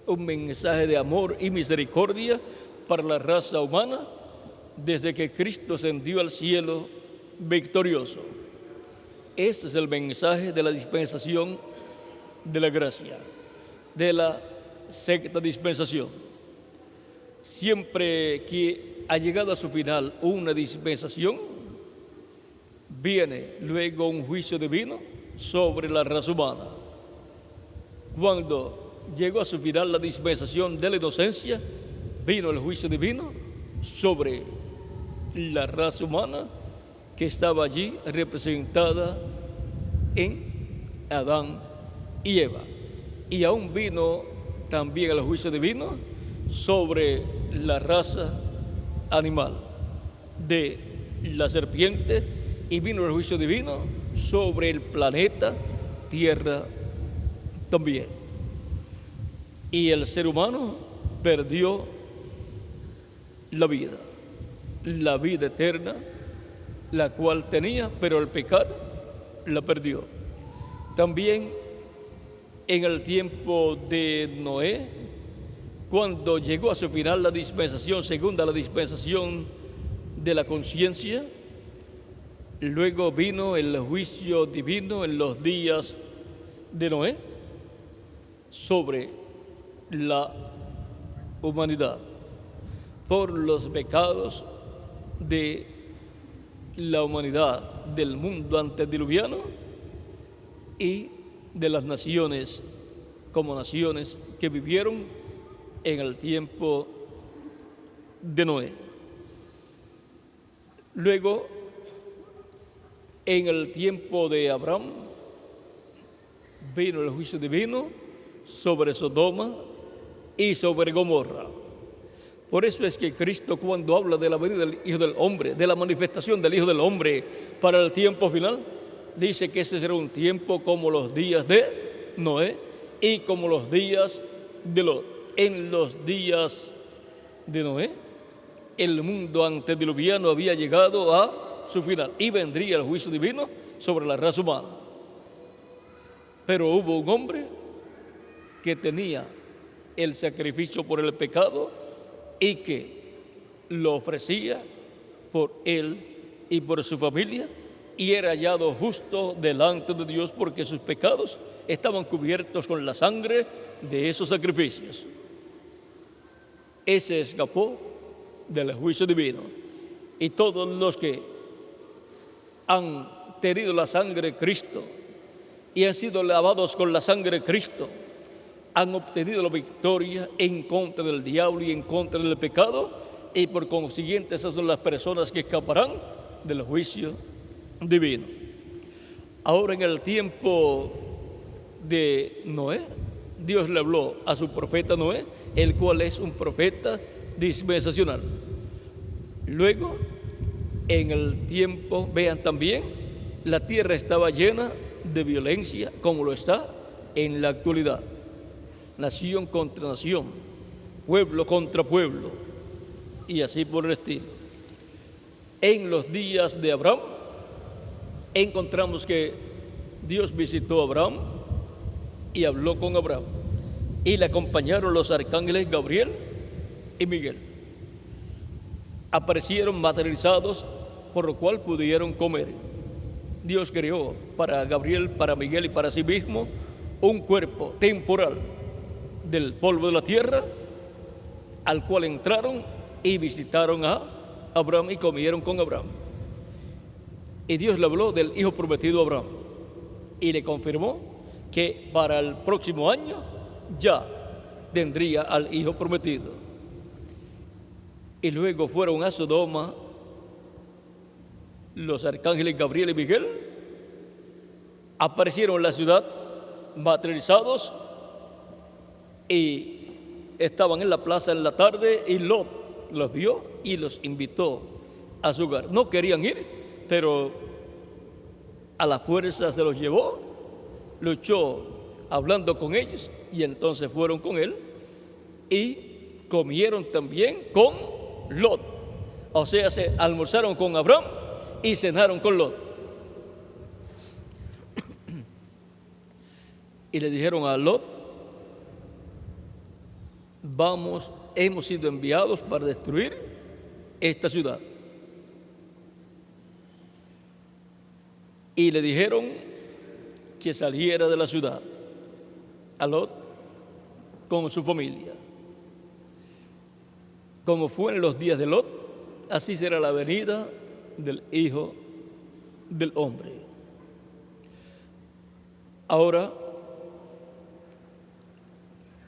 un mensaje de amor y misericordia para la raza humana, desde que Cristo ascendió al cielo victorioso. Este es el mensaje de la dispensación de la gracia, de la sexta dispensación. Siempre que ha llegado a su final una dispensación, viene luego un juicio divino sobre la raza humana. Cuando llegó a su final la dispensación de la inocencia, vino el juicio divino sobre la raza humana que estaba allí representada en Adán y Eva. Y aún vino también el juicio divino sobre la raza animal de la serpiente, y vino el juicio divino sobre el planeta Tierra también. Y el ser humano perdió la vida eterna, la cual tenía, pero al pecar la perdió. También en el tiempo de Noé, cuando llegó a su final la dispensación segunda, la dispensación de la conciencia, luego vino el juicio divino en los días de Noé sobre la humanidad por los pecados de la humanidad, del mundo antediluviano y de las naciones como naciones que vivieron en el tiempo de Noé. Luego, en el tiempo de Abraham, vino el juicio divino sobre Sodoma y sobre Gomorra. Por eso es que Cristo, cuando habla de la venida del Hijo del Hombre, de la manifestación del Hijo del Hombre para el tiempo final, dice que ese será un tiempo como los días de Noé y como los días de Lot. En los días de Noé, el mundo antediluviano había llegado a su final y vendría el juicio divino sobre la raza humana. Pero hubo un hombre que tenía el sacrificio por el pecado y que lo ofrecía por él y por su familia, y era hallado justo delante de Dios porque sus pecados estaban cubiertos con la sangre de esos sacrificios. Ese escapó del juicio divino, y todos los que han tenido la sangre de Cristo y han sido lavados con la sangre de Cristo han obtenido la victoria en contra del diablo y en contra del pecado, y por consiguiente esas son las personas que escaparán del juicio divino. Ahora, en el tiempo de Noé, Dios le habló a su profeta Noé, el cual es un profeta dispensacional. Luego, en el tiempo, vean también, la tierra estaba llena de violencia como lo está en la actualidad. Nación contra nación, pueblo contra pueblo, y así por el estilo. En los días de Abraham, encontramos que Dios visitó a Abraham y habló con Abraham, y le acompañaron los arcángeles Gabriel y Miguel. Aparecieron materializados, por lo cual pudieron comer. Dios creó para Gabriel, para Miguel y para sí mismo un cuerpo temporal del polvo de la tierra, al cual entraron y visitaron a Abraham y comieron con Abraham. Y Dios le habló del hijo prometido a Abraham y le confirmó que para el próximo año ya tendría al hijo prometido. Y luego fueron a Sodoma los arcángeles Gabriel y Miguel, aparecieron en la ciudad materializados y estaban en la plaza en la tarde, y Lot los vio y los invitó a su hogar. No querían ir, pero a la fuerza se los llevó, luchó hablando con ellos, y entonces fueron con él y comieron también con Lot. O sea, se almorzaron con Abraham y cenaron con Lot. Y le dijeron a Lot: hemos sido enviados para destruir esta ciudad. Y le dijeron que saliera de la ciudad. a Lot con su familia. Como fue en los días de Lot, así será la venida del Hijo del Hombre. Ahora,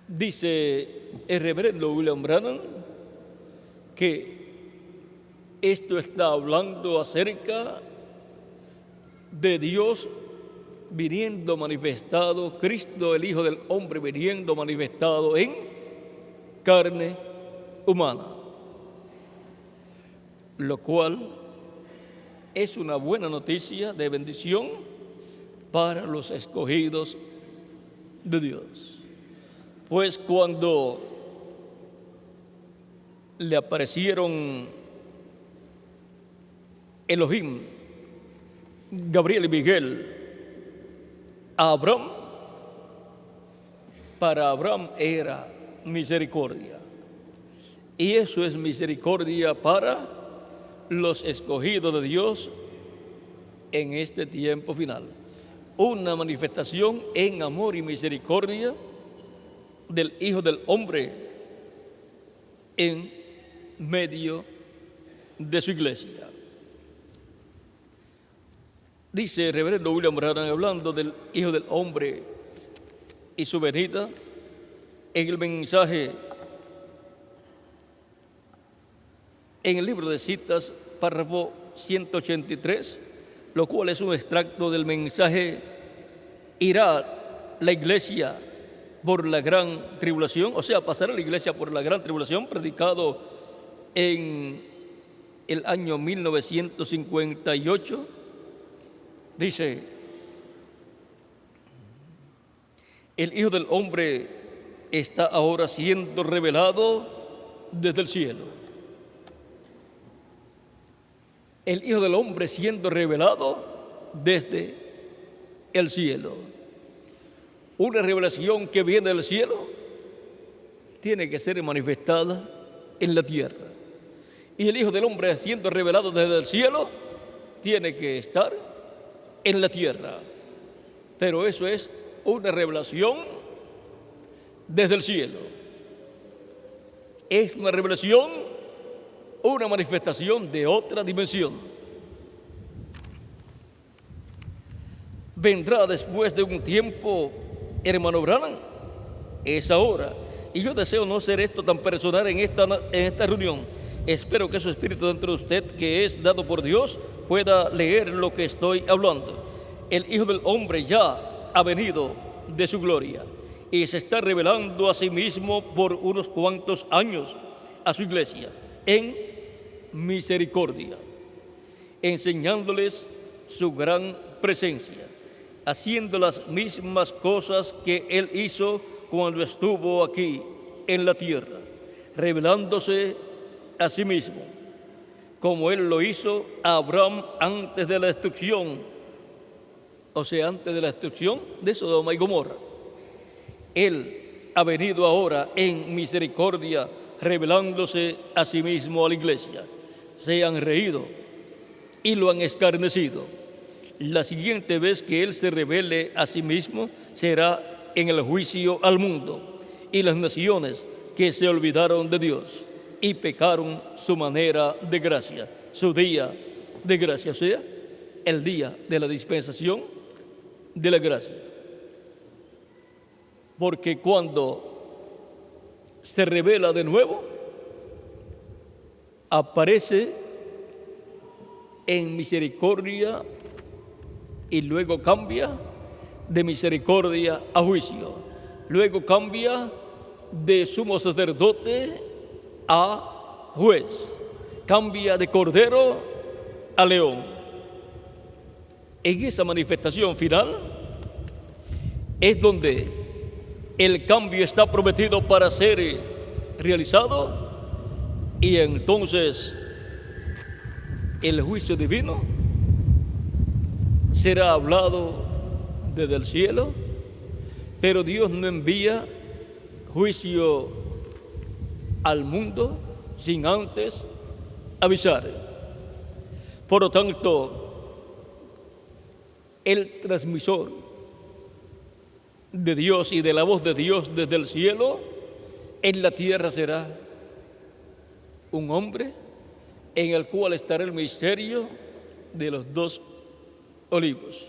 dice el reverendo William Branham que esto está hablando acerca de Dios viniendo manifestado, Cristo el Hijo del Hombre viniendo manifestado en carne humana, lo cual es una buena noticia de bendición para los escogidos de Dios. Pues cuando le aparecieron Elohim, Gabriel y Miguel a Abraham, para Abraham era misericordia. Y eso es misericordia para los escogidos de Dios en este tiempo final. Una manifestación en amor y misericordia del Hijo del Hombre en medio de su iglesia. Dice el reverendo William Branham, hablando del Hijo del Hombre y su venida, en el mensaje, en el libro de citas, párrafo 183, lo cual es un extracto del mensaje: irá la iglesia por la gran tribulación, o sea, pasará la iglesia por la gran tribulación, predicado en el año 1958. Dice: el Hijo del Hombre está ahora siendo revelado desde el cielo. El Hijo del Hombre siendo revelado desde el cielo. Una revelación que viene del cielo tiene que ser manifestada en la tierra. Y el Hijo del Hombre siendo revelado desde el cielo tiene que estar en la tierra. Pero eso es una revelación desde el cielo. Es una revelación, una manifestación de otra dimensión. Vendrá después de un tiempo, hermano Branham, es ahora. Y yo deseo no ser esto tan personal en esta reunión. Espero que su espíritu dentro de usted, que es dado por Dios, pueda leer lo que estoy hablando. El Hijo del Hombre ya ha venido de su gloria y se está revelando a sí mismo por unos cuantos años a su iglesia en misericordia, enseñándoles su gran presencia, haciendo las mismas cosas que Él hizo cuando estuvo aquí en la tierra, revelándose a sí mismo, como Él lo hizo a Abraham antes de la destrucción, o sea, antes de la destrucción de Sodoma y Gomorra. Él ha venido ahora en misericordia, revelándose a sí mismo a la iglesia. Se han reído y lo han escarnecido. La siguiente vez que Él se revele a sí mismo será en el juicio al mundo y las naciones que se olvidaron de Dios y pecaron su manera de gracia, su día de gracia, o sea, el día de la dispensación de la gracia. Porque cuando se revela de nuevo, aparece en misericordia y luego cambia de misericordia a juicio. Luego cambia de sumo sacerdote a juez. Cambia de cordero a león. En esa manifestación final es donde el cambio está prometido para ser realizado, y entonces el juicio divino será hablado desde el cielo, pero Dios no envía juicio al mundo sin antes avisar. Por lo tanto, el transmisor de Dios y de la voz de Dios desde el cielo, en la tierra será un hombre en el cual estará el misterio de los dos olivos.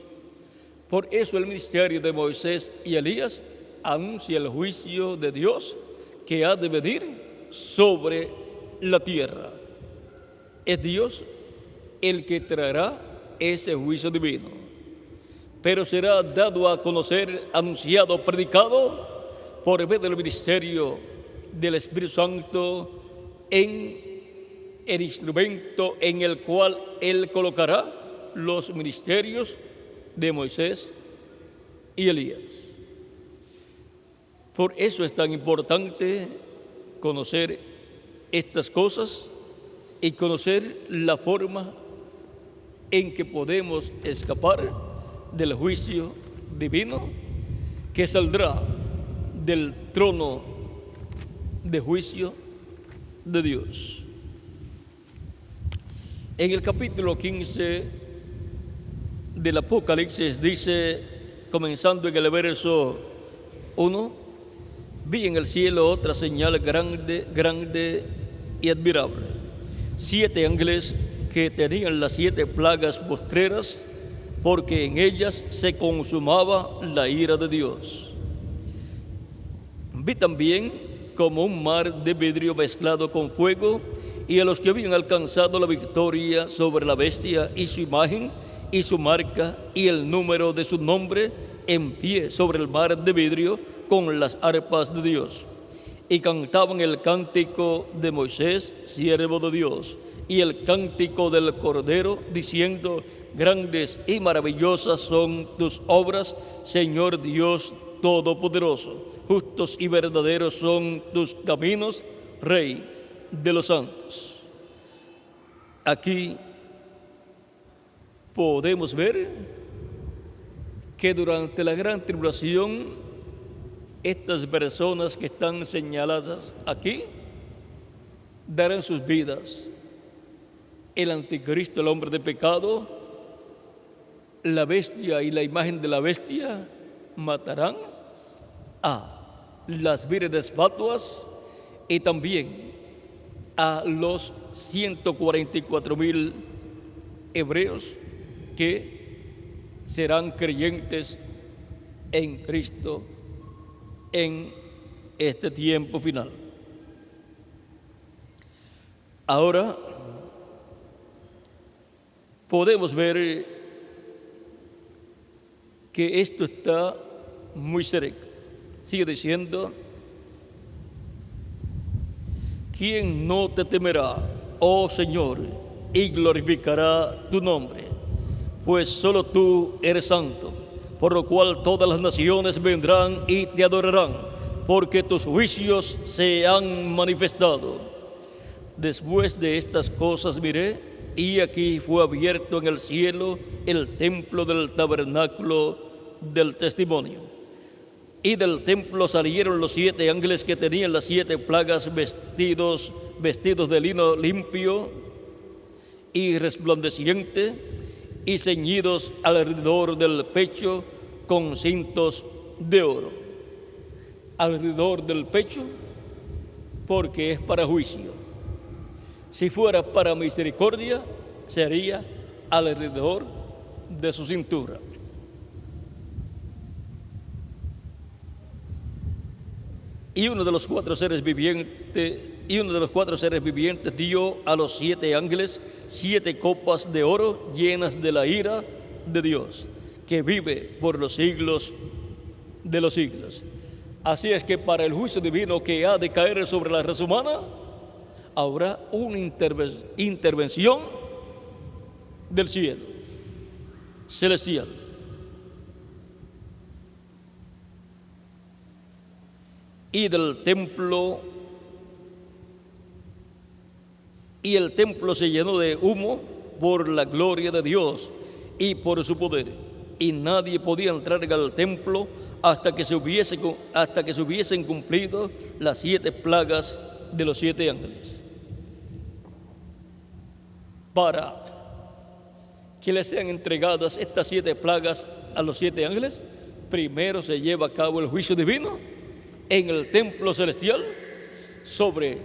Por eso el ministerio de Moisés y Elías anuncia el juicio de Dios que ha de venir sobre la tierra. Es Dios el que traerá ese juicio divino, pero será dado a conocer, anunciado, predicado por medio del ministerio del Espíritu Santo en el instrumento en el cual Él colocará los ministerios de Moisés y Elías. Por eso es tan importante conocer estas cosas y conocer la forma en que podemos escapar del juicio divino que saldrá del trono de juicio de Dios. En el capítulo 15 del Apocalipsis dice, comenzando en el verso 1, vi en el cielo otra señal grande, grande y admirable. 7 ángeles que tenían las 7 plagas postreras, porque en ellas se consumaba la ira de Dios. Vi también como un mar de vidrio mezclado con fuego, y a los que habían alcanzado la victoria sobre la bestia y su imagen y su marca y el número de su nombre, en pie sobre el mar de vidrio con las arpas de Dios. Y cantaban el cántico de Moisés, siervo de Dios, y el cántico del Cordero, diciendo, grandes y maravillosas son tus obras, Señor Dios Todopoderoso. Justos y verdaderos son tus caminos, Rey de los santos. Aquí podemos ver que durante la gran tribulación, estas personas que están señaladas aquí darán sus vidas. El anticristo, el hombre de pecado, la bestia y la imagen de la bestia matarán a las vírgenes fatuas y también a los 144,000 hebreos que serán creyentes en Cristo en este tiempo final. Ahora podemos ver que esto está muy cerca. Sigue diciendo, ¿quién no te temerá, oh Señor, y glorificará tu nombre? Pues solo tú eres santo, por lo cual todas las naciones vendrán y te adorarán, porque tus juicios se han manifestado. Después de estas cosas miré, y aquí fue abierto en el cielo el templo del tabernáculo del testimonio. Y del templo salieron los 7 ángeles que tenían las 7 plagas, vestidos de lino limpio y resplandeciente, y ceñidos alrededor del pecho con cintos de oro. Alrededor del pecho, porque es para juicio. Si fuera para misericordia, sería alrededor de su cintura. Y uno de los 4 seres vivientes dio a los 7 ángeles 7 copas de oro llenas de la ira de Dios, que vive por los siglos de los siglos. Así es que para el juicio divino que ha de caer sobre la raza humana, habrá una intervención del cielo celestial. Y el templo se llenó de humo por la gloria de Dios y por su poder, y nadie podía entrar al templo hasta que se hubiesen cumplido las 7 plagas de los 7 ángeles. Para que les sean entregadas estas 7 plagas a los 7 ángeles, primero se lleva a cabo el juicio divino en el templo celestial sobre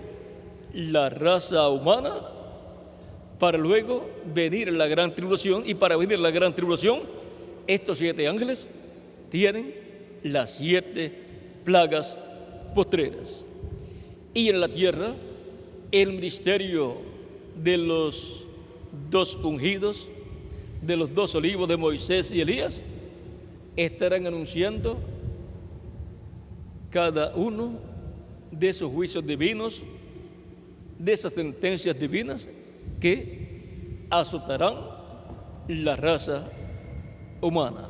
la raza humana, para luego venir la gran tribulación. Y para venir la gran tribulación, estos 7 ángeles tienen las 7 plagas postreras. Y en la tierra, el ministerio de los 2 ungidos, de los 2 olivos de Moisés y Elías, estarán anunciando cada uno de esos juicios divinos, de esas sentencias divinas que azotarán la raza humana.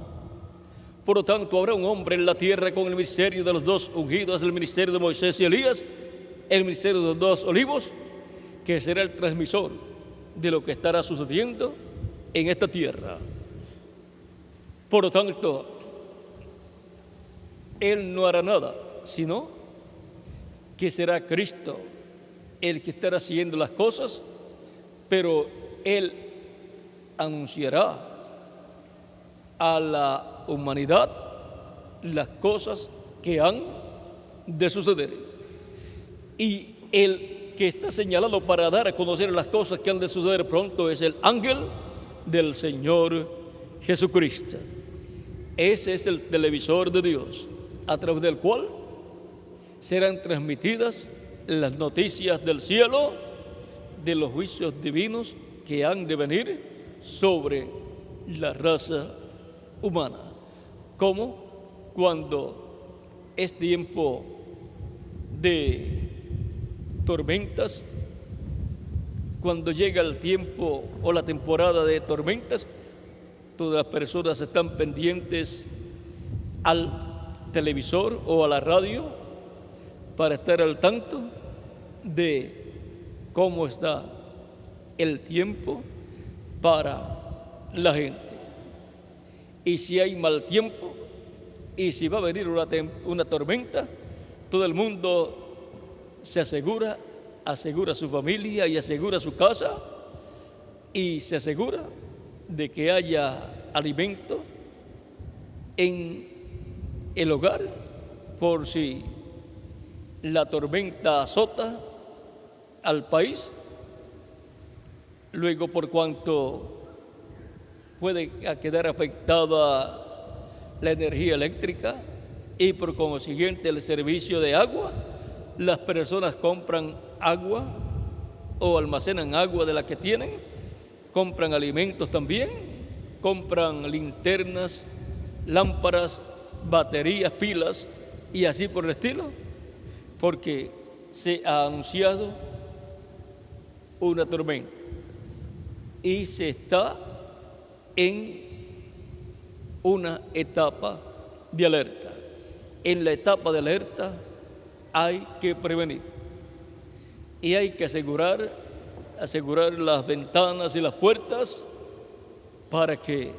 Por lo tanto, habrá un hombre en la tierra con el ministerio de los 2 ungidos, el ministerio de Moisés y Elías, el ministerio de los 2 olivos, que será el transmisor de lo que estará sucediendo en esta tierra. Por lo tanto, él no hará nada, sino que será Cristo el que estará haciendo las cosas, pero él anunciará a la humanidad las cosas que han de suceder. Y el que está señalado para dar a conocer las cosas que han de suceder pronto es el ángel del Señor Jesucristo. Ese es el televisor de Dios, a través del cual serán transmitidas las noticias del cielo de los juicios divinos que han de venir sobre la raza humana. Como cuando es tiempo de tormentas, cuando llega el tiempo o la temporada de tormentas, todas las personas están pendientes al televisor o a la radio para estar al tanto de cómo está el tiempo para la gente. Y si hay mal tiempo, y si va a venir una tormenta, todo el mundo se asegura su familia y asegura su casa, y se asegura de que haya alimento en el hogar, por si la tormenta azota al país. Luego, por cuanto puede quedar afectada la energía eléctrica y por consiguiente el servicio de agua, las personas compran agua o almacenan agua de la que tienen, compran alimentos también, compran linternas, lámparas, baterías, pilas y así por el estilo, porque se ha anunciado una tormenta y se está en una etapa de alerta. En la etapa de alerta hay que prevenir y hay que asegurar las ventanas y las puertas para que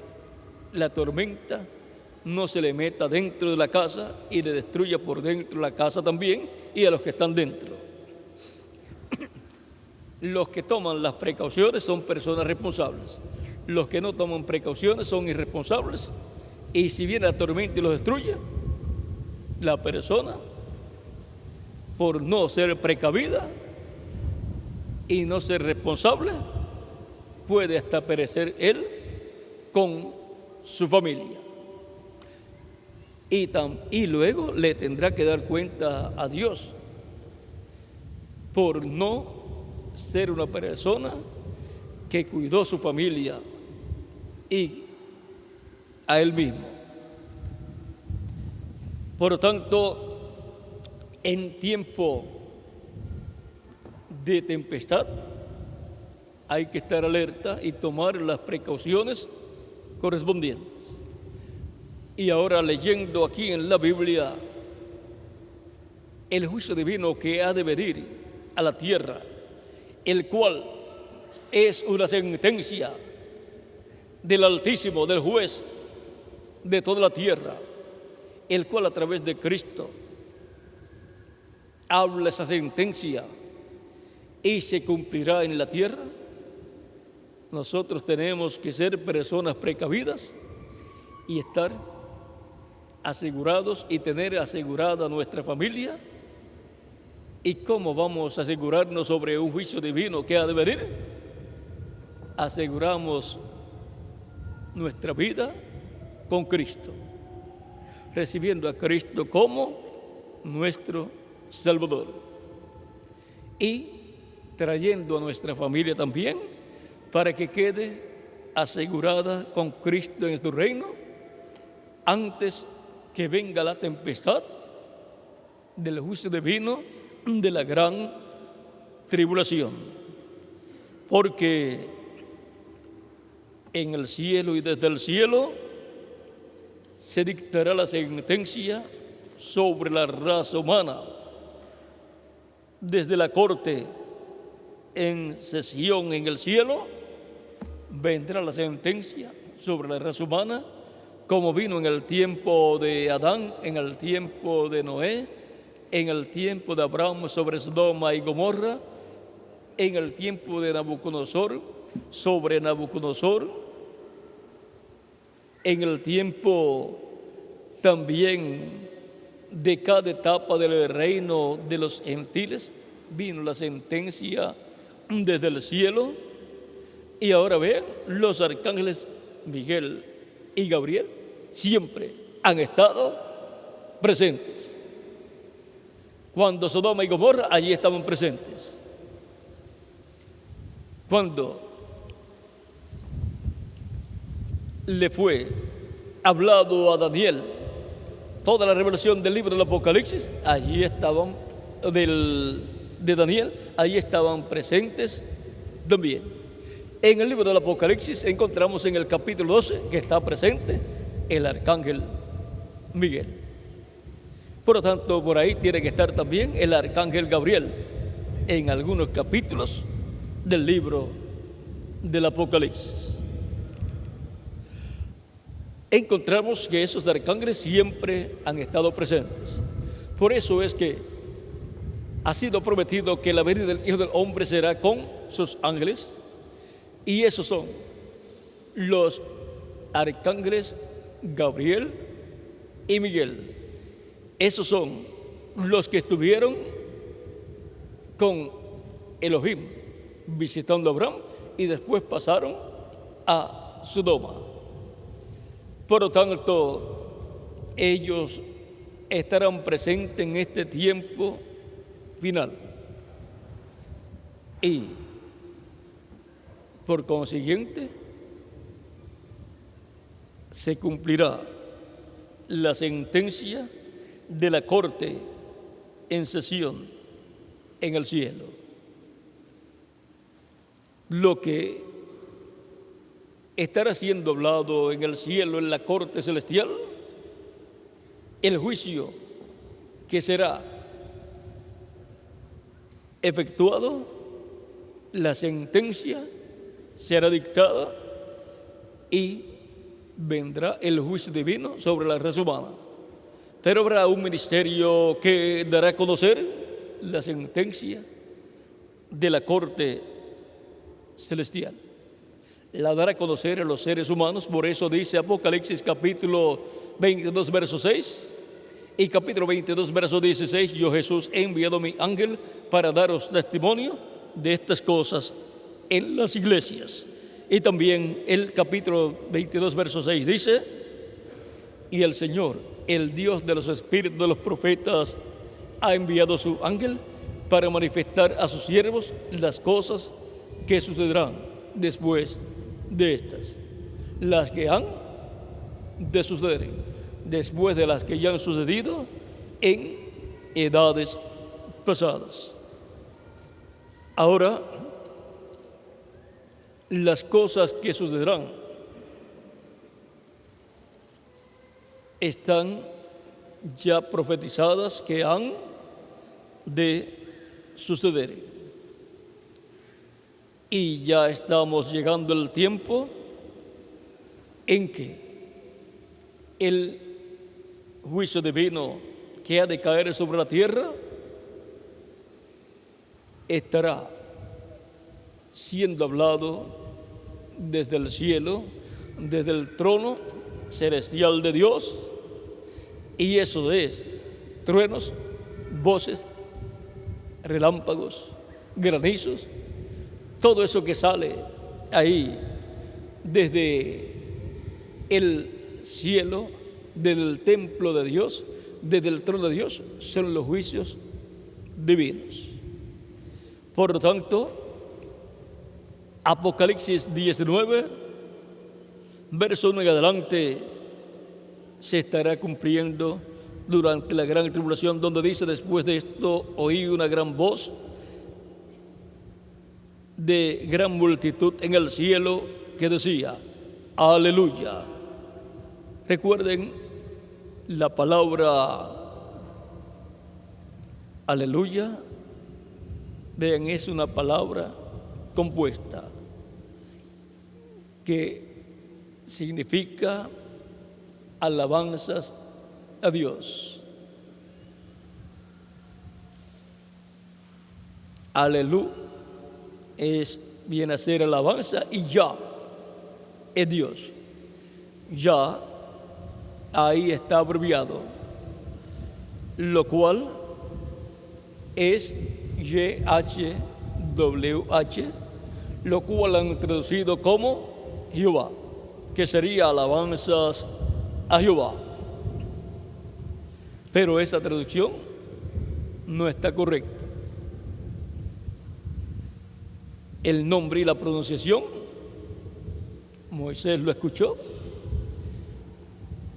la tormenta no se le meta dentro de la casa y le destruya por dentro la casa también y a los que están dentro. Los que toman las precauciones son personas responsables. Los que no toman precauciones son irresponsables, y si viene la tormenta y los destruye, la persona, por no ser precavida y no ser responsable, puede hasta perecer él con su familia. Y luego le tendrá que dar cuenta a Dios por no ser una persona que cuidó su familia y a él mismo. Por lo tanto, en tiempo de tempestad hay que estar alerta y tomar las precauciones correspondientes. Y ahora, leyendo aquí en la Biblia el juicio divino que ha de venir a la tierra, el cual es una sentencia del Altísimo, del juez de toda la tierra, el cual a través de Cristo habla esa sentencia y se cumplirá en la tierra. Nosotros tenemos que ser personas precavidas y estar asegurados y tener asegurada nuestra familia? ¿Y cómo vamos a asegurarnos sobre un juicio divino que ha de venir? Aseguramos nuestra vida con Cristo, recibiendo a Cristo como nuestro Salvador y trayendo a nuestra familia también para que quede asegurada con Cristo en su reino antes que venga la tempestad del juicio divino de la gran tribulación. Porque en el cielo y desde el cielo se dictará la sentencia sobre la raza humana. Desde la corte en sesión en el cielo vendrá la sentencia sobre la raza humana, como vino en el tiempo de Adán, en el tiempo de Noé, en el tiempo de Abraham sobre Sodoma y Gomorra, en el tiempo de Nabucodonosor sobre Nabucodonosor, en el tiempo también de cada etapa del reino de los gentiles, vino la sentencia desde el cielo. Y ahora vean, los arcángeles Miguel y Gabriel siempre han estado presentes. Cuando Sodoma y Gomorra, allí estaban presentes. Cuando le fue hablado a Daniel toda la revelación del libro del Apocalipsis, allí estaban, de Daniel, allí estaban presentes también. En el libro del Apocalipsis encontramos en el capítulo 12 que está presente el arcángel Miguel. Por lo tanto, por ahí tiene que estar también el arcángel Gabriel en algunos capítulos del libro del Apocalipsis. Encontramos que esos arcángeles siempre han estado presentes. Por eso es que ha sido prometido que la venida del Hijo del Hombre será con sus ángeles, y esos son los arcángeles Gabriel y Miguel. Esos son los que estuvieron con Elohim visitando a Abraham y después pasaron a Sodoma. Por lo tanto, ellos estarán presentes en este tiempo final. Y por consiguiente, se cumplirá la sentencia de la corte en sesión en el cielo. Lo que estará siendo hablado en el cielo, en la corte celestial, el juicio que será efectuado, la sentencia será dictada y vendrá el juicio divino sobre la raza humana. Pero habrá un ministerio que dará a conocer la sentencia de la corte celestial. La dará a conocer a los seres humanos. Por eso dice Apocalipsis capítulo 22, verso 6 y capítulo 22, verso 16: yo, Jesús, he enviado mi ángel para daros testimonio de estas cosas en las iglesias. Y también el capítulo 22, verso 6 dice: y el Señor, el Dios de los espíritus de los profetas, ha enviado su ángel para manifestar a sus siervos las cosas que sucederán después de estas, las que han de suceder, después de las que ya han sucedido en edades pasadas. Ahora, las cosas que sucederán están ya profetizadas, que han de suceder. Y ya estamos llegando al tiempo en que el juicio divino que ha de caer sobre la tierra estará siendo hablado desde el cielo, desde el trono celestial de Dios, Y eso es truenos, voces, relámpagos, granizos, todo eso que sale ahí desde el cielo, desde el templo de Dios, desde el trono de Dios, son los juicios divinos. Por lo tanto, Apocalipsis 19, verso 1 en adelante, se estará cumpliendo durante la gran tribulación, donde dice: después de esto oí una gran voz de gran multitud en el cielo que decía: aleluya. Recuerden la palabra aleluya. Vean, es una palabra compuesta que significa alabanzas a Dios. Aleluya viene a ser alabanza, y ya es Dios. Ya ahí está abreviado, lo cual es YHWH, lo cual han traducido como Jehová, que sería alabanzas a Jehová. Pero esa traducción no está correcta. El nombre y la pronunciación, Moisés lo escuchó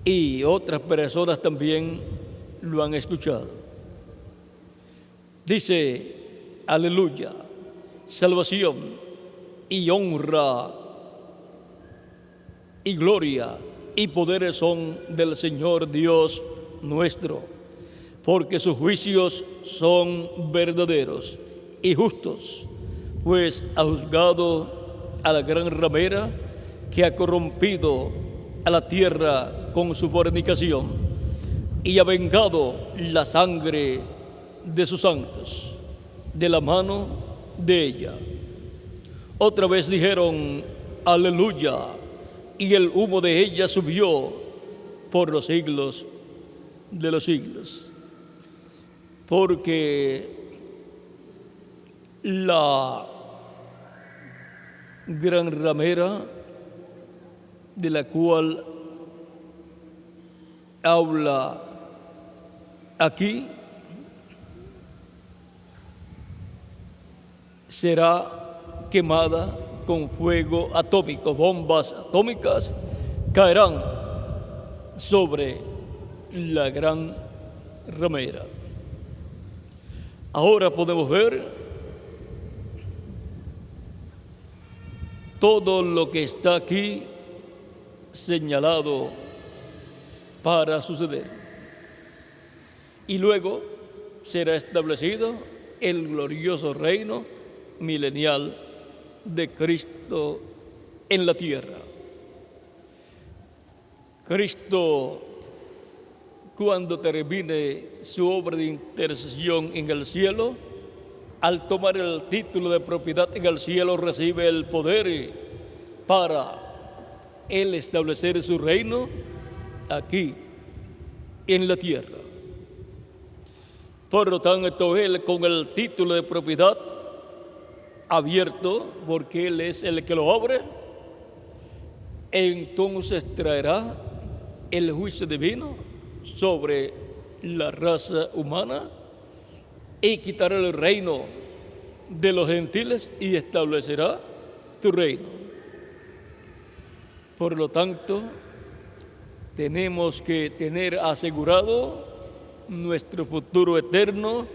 y otras personas también lo han escuchado. Dice: aleluya, salvación y honra y gloria y poderes son del Señor Dios nuestro, porque sus juicios son verdaderos y justos, pues ha juzgado a la gran ramera que ha corrompido a la tierra con su fornicación, y ha vengado la sangre de sus santos de la mano de ella. Otra vez dijeron: aleluya, y el humo de ella subió por los siglos de los siglos. Porque la gran ramera de la cual habla aquí será quemada con fuego atómico. Bombas atómicas caerán sobre la gran ramera. Ahora podemos ver todo lo que está aquí señalado para suceder. Y luego será establecido el glorioso reino milenial de Cristo en la tierra. Cristo, cuando termine su obra de intercesión en el cielo, al tomar el título de propiedad en el cielo, recibe el poder para él establecer su reino aquí en la tierra. Por lo tanto, él, con el título de propiedad abierto, porque él es el que lo abre, entonces traerá el juicio divino sobre la raza humana y quitará el reino de los gentiles y establecerá tu reino. Por lo tanto, tenemos que tener asegurado nuestro futuro eterno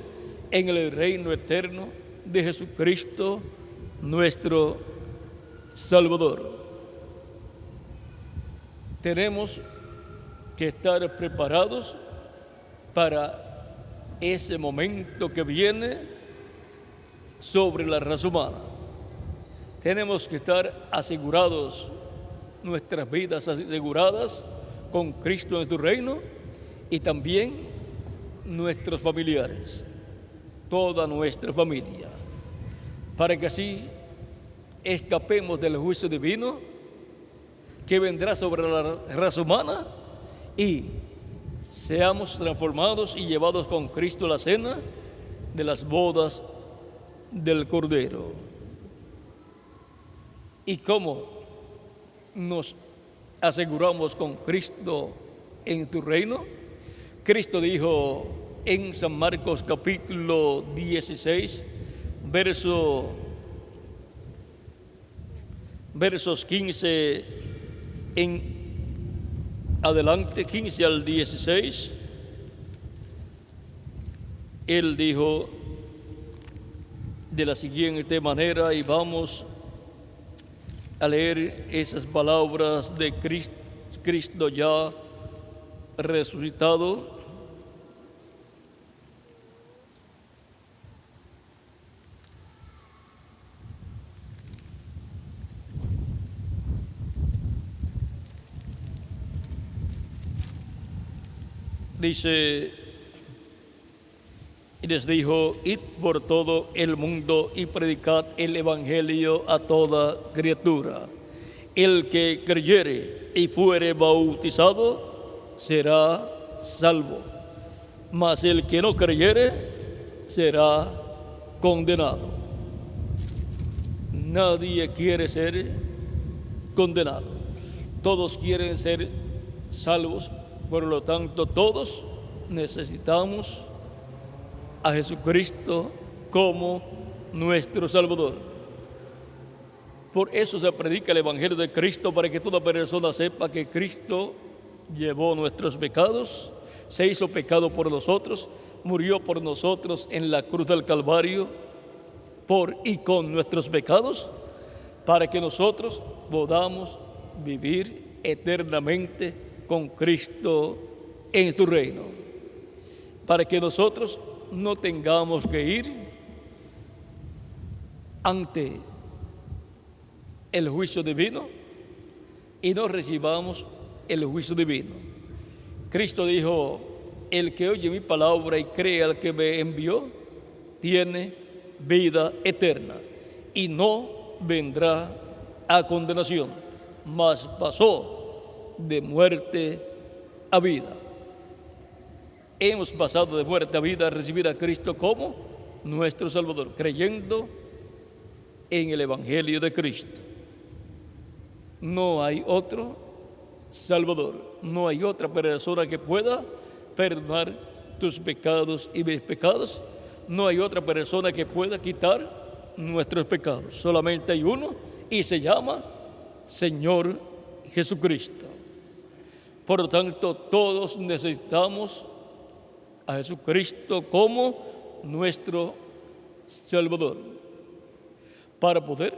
en el reino eterno de Jesucristo, nuestro Salvador. Tenemos que estar preparados para ese momento que viene sobre la raza humana. Tenemos que estar asegurados, nuestras vidas aseguradas con Cristo en su reino, y también nuestros familiares, toda nuestra familia, para que así escapemos del juicio divino que vendrá sobre la raza humana y seamos transformados y llevados con Cristo a la cena de las bodas del Cordero. ¿Y cómo nos aseguramos con Cristo en tu reino? Cristo dijo en San Marcos capítulo 16, versos 15 en adelante, 15 al 16, Él dijo de la siguiente manera, y vamos a leer esas palabras de Cristo ya resucitado. Dice, y les dijo, id por todo el mundo y predicad el evangelio a toda criatura. El que creyere y fuere bautizado será salvo, mas el que no creyere será condenado. Nadie quiere ser condenado. Todos quieren ser salvos. Por lo tanto, todos necesitamos a Jesucristo como nuestro Salvador. Por eso se predica el Evangelio de Cristo, para que toda persona sepa que Cristo llevó nuestros pecados, se hizo pecado por nosotros, murió por nosotros en la cruz del Calvario, por y con nuestros pecados, para que nosotros podamos vivir eternamente con Cristo en tu reino, para que nosotros no tengamos que ir ante el juicio divino y no recibamos el juicio divino. Cristo dijo, el que oye mi palabra y cree al que me envió, tiene vida eterna y no vendrá a condenación, mas pasó de muerte a vida. Hemos pasado de muerte a vida a recibir a Cristo como nuestro Salvador, creyendo en el Evangelio de Cristo. No hay otro Salvador, no hay otra persona que pueda perdonar tus pecados y mis pecados, no hay otra persona que pueda quitar nuestros pecados. Solamente hay uno y se llama Señor Jesucristo. Por lo tanto, todos necesitamos a Jesucristo como nuestro Salvador para poder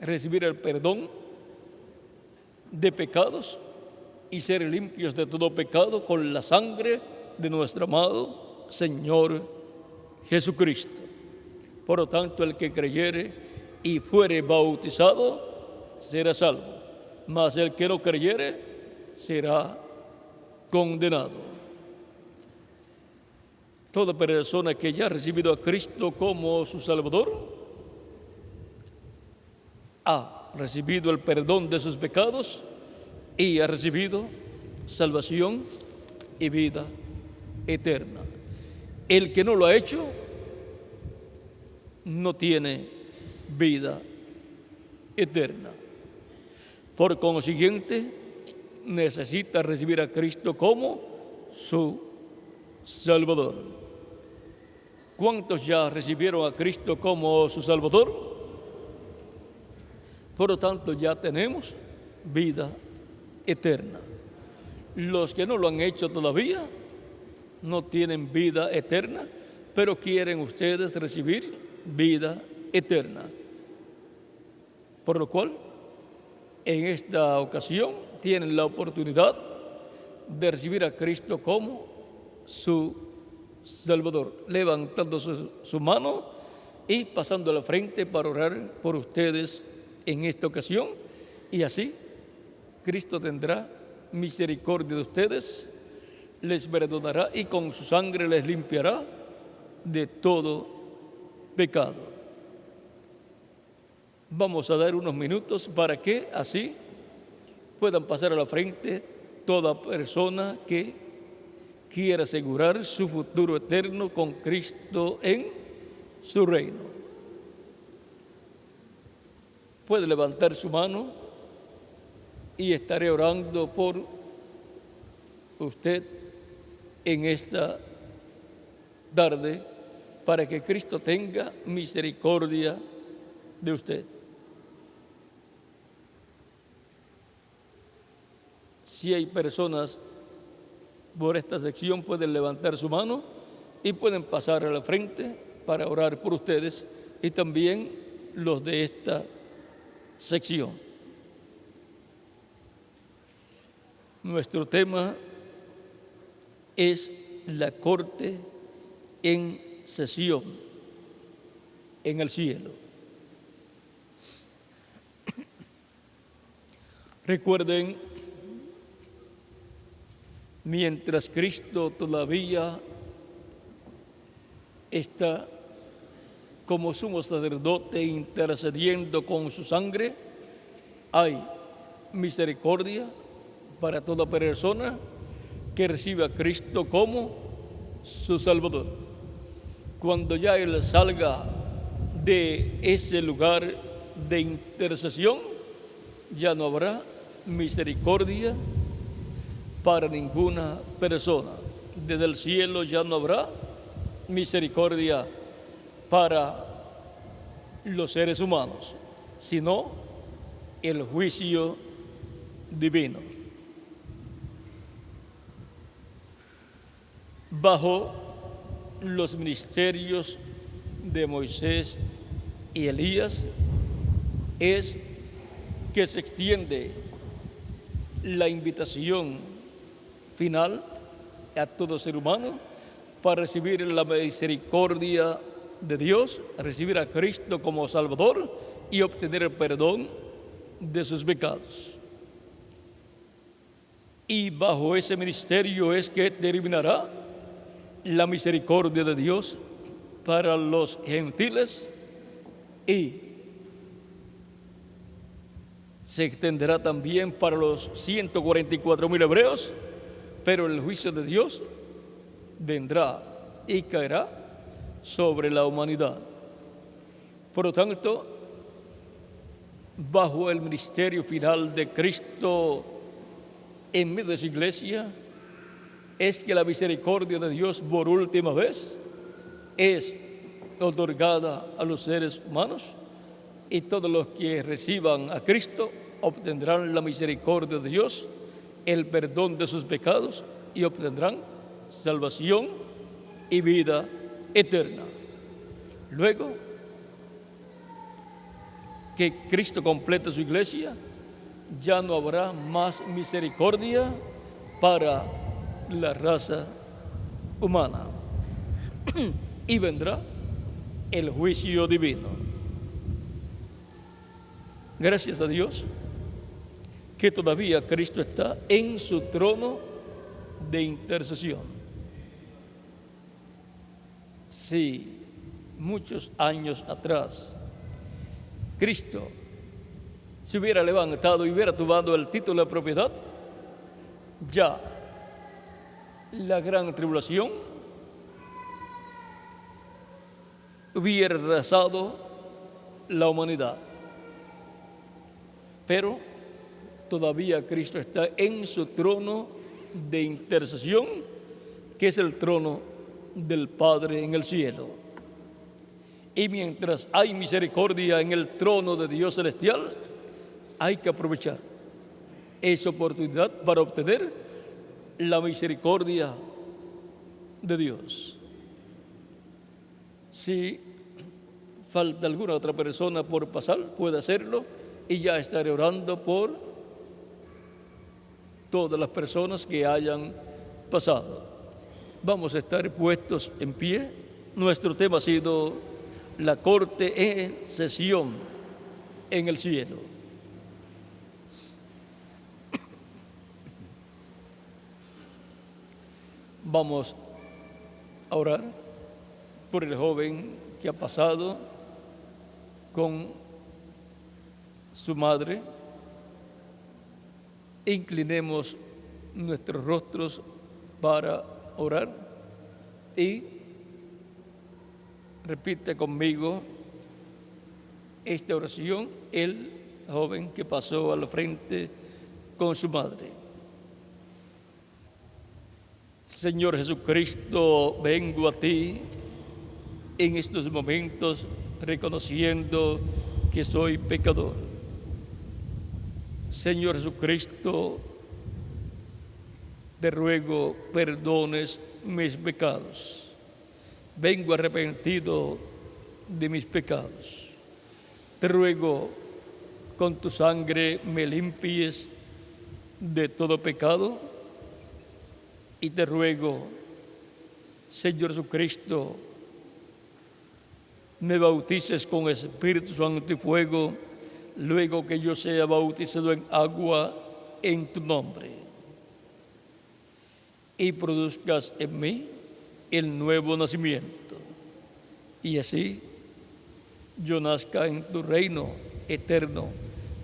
recibir el perdón de pecados y ser limpios de todo pecado con la sangre de nuestro amado Señor Jesucristo. Por lo tanto, el que creyere y fuere bautizado será salvo, mas el que no creyere será condenado. Toda persona que ya ha recibido a Cristo como su Salvador ha recibido el perdón de sus pecados y ha recibido salvación y vida eterna. El que no lo ha hecho no tiene vida eterna. Por consiguiente, necesita recibir a Cristo como su Salvador. ¿Cuántos ya recibieron a Cristo como su Salvador? Por lo tanto, ya tenemos vida eterna. Los que no lo han hecho todavía no tienen vida eterna, pero quieren ustedes recibir vida eterna. Por lo cual, en esta ocasión tienen la oportunidad de recibir a Cristo como su Salvador, levantando su mano y pasando a la frente para orar por ustedes en esta ocasión, y así Cristo tendrá misericordia de ustedes, les perdonará y con su sangre les limpiará de todo pecado. Vamos a dar unos minutos para que así puedan pasar a la frente toda persona que quiera asegurar su futuro eterno con Cristo en su reino. Puede levantar su mano y estaré orando por usted en esta tarde para que Cristo tenga misericordia de usted. Si hay personas por esta sección, pueden levantar su mano y pueden pasar a la frente para orar por ustedes y también los de esta sección. Nuestro tema es la corte en sesión en el cielo. Recuerden, mientras Cristo todavía está como sumo sacerdote intercediendo con su sangre, hay misericordia para toda persona que reciba a Cristo como su Salvador. Cuando ya Él salga de ese lugar de intercesión, ya no habrá misericordia para ninguna persona. Desde el cielo ya no habrá misericordia para los seres humanos, sino el juicio divino. Bajo los ministerios de Moisés y Elías es que se extiende la invitación final a todo ser humano para recibir la misericordia de Dios, recibir a Cristo como Salvador y obtener el perdón de sus pecados. Y bajo ese ministerio es que terminará la misericordia de Dios para los gentiles y se extenderá también para los 144,000 hebreos, pero el juicio de Dios vendrá y caerá sobre la humanidad. Por lo tanto, bajo el ministerio final de Cristo en medio de su iglesia, es que la misericordia de Dios por última vez es otorgada a los seres humanos y todos los que reciban a Cristo obtendrán la misericordia de Dios, el perdón de sus pecados y obtendrán salvación y vida eterna. Luego que Cristo complete su iglesia, ya no habrá más misericordia para la raza humana y vendrá el juicio divino. Gracias a Dios que todavía Cristo está en su trono de intercesión. Si muchos años atrás Cristo se hubiera levantado y hubiera tomado el título de propiedad, ya la gran tribulación hubiera arrasado la humanidad. Pero todavía Cristo está en su trono de intercesión, que es el trono del Padre en el cielo. Y mientras hay misericordia en el trono de Dios celestial, hay que aprovechar esa oportunidad para obtener la misericordia de Dios. Si falta alguna otra persona por pasar, puede hacerlo y ya estaré orando por todas las personas que hayan pasado. Vamos a estar puestos en pie. Nuestro tema ha sido la corte en sesión en el cielo. Vamos a orar por el joven que ha pasado con su madre. Inclinemos nuestros rostros para orar y repite conmigo esta oración, el joven que pasó al frente con su madre. Señor Jesucristo, vengo a ti en estos momentos reconociendo que soy pecador. Señor Jesucristo, te ruego perdones mis pecados. Vengo arrepentido de mis pecados. Te ruego, con tu sangre me limpies de todo pecado. Y te ruego, Señor Jesucristo, me bautices con Espíritu Santo y fuego, luego que yo sea bautizado en agua en tu nombre. Y produzcas en mí el nuevo nacimiento. Y así yo nazca en tu reino eterno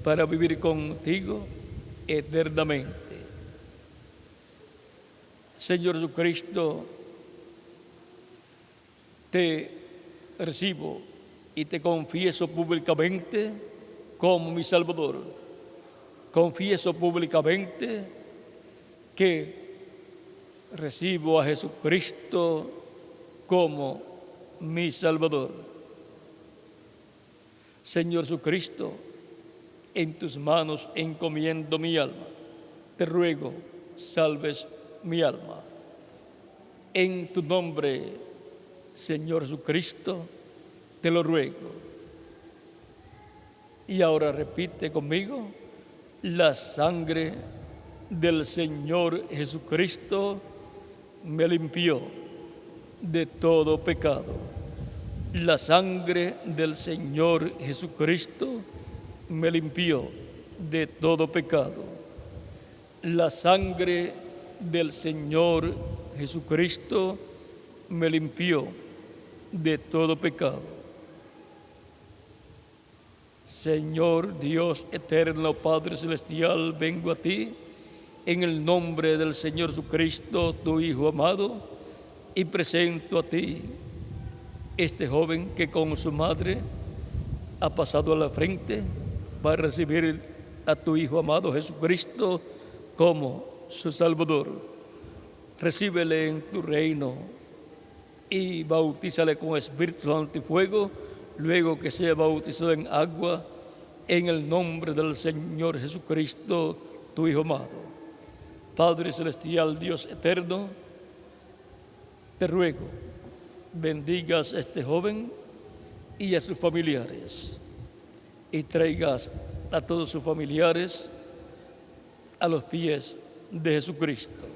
para vivir contigo eternamente. Señor Jesucristo, te recibo y te confieso públicamente como mi Salvador. Confieso públicamente que recibo a Jesucristo como mi Salvador. Señor Jesucristo, en tus manos encomiendo mi alma. Te ruego, salves mi alma. En tu nombre, Señor Jesucristo, te lo ruego. Y ahora repite conmigo, la sangre del Señor Jesucristo me limpió de todo pecado. La sangre del Señor Jesucristo me limpió de todo pecado. La sangre del Señor Jesucristo me limpió de todo pecado. Señor Dios eterno, Padre celestial, vengo a ti en el nombre del Señor Jesucristo, tu Hijo amado, y presento a ti este joven que con su madre ha pasado a la frente para recibir a tu Hijo amado Jesucristo como su Salvador. Recíbele en tu reino y bautízale con Espíritu Santo y fuego, luego que sea bautizado en agua, en el nombre del Señor Jesucristo, tu Hijo amado. Padre celestial, Dios eterno, te ruego, bendigas a este joven y a sus familiares, y traigas a todos sus familiares a los pies de Jesucristo.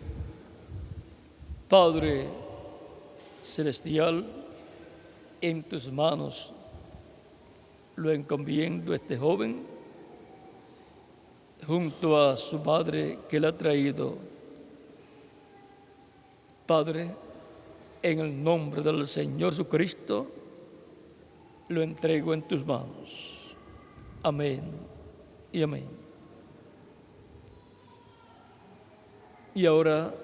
Padre celestial, en tus manos lo encomiendo a este joven junto a su madre que le ha traído. Padre, en el nombre del Señor Jesucristo, lo entrego en tus manos. Amén y amén. Y ahora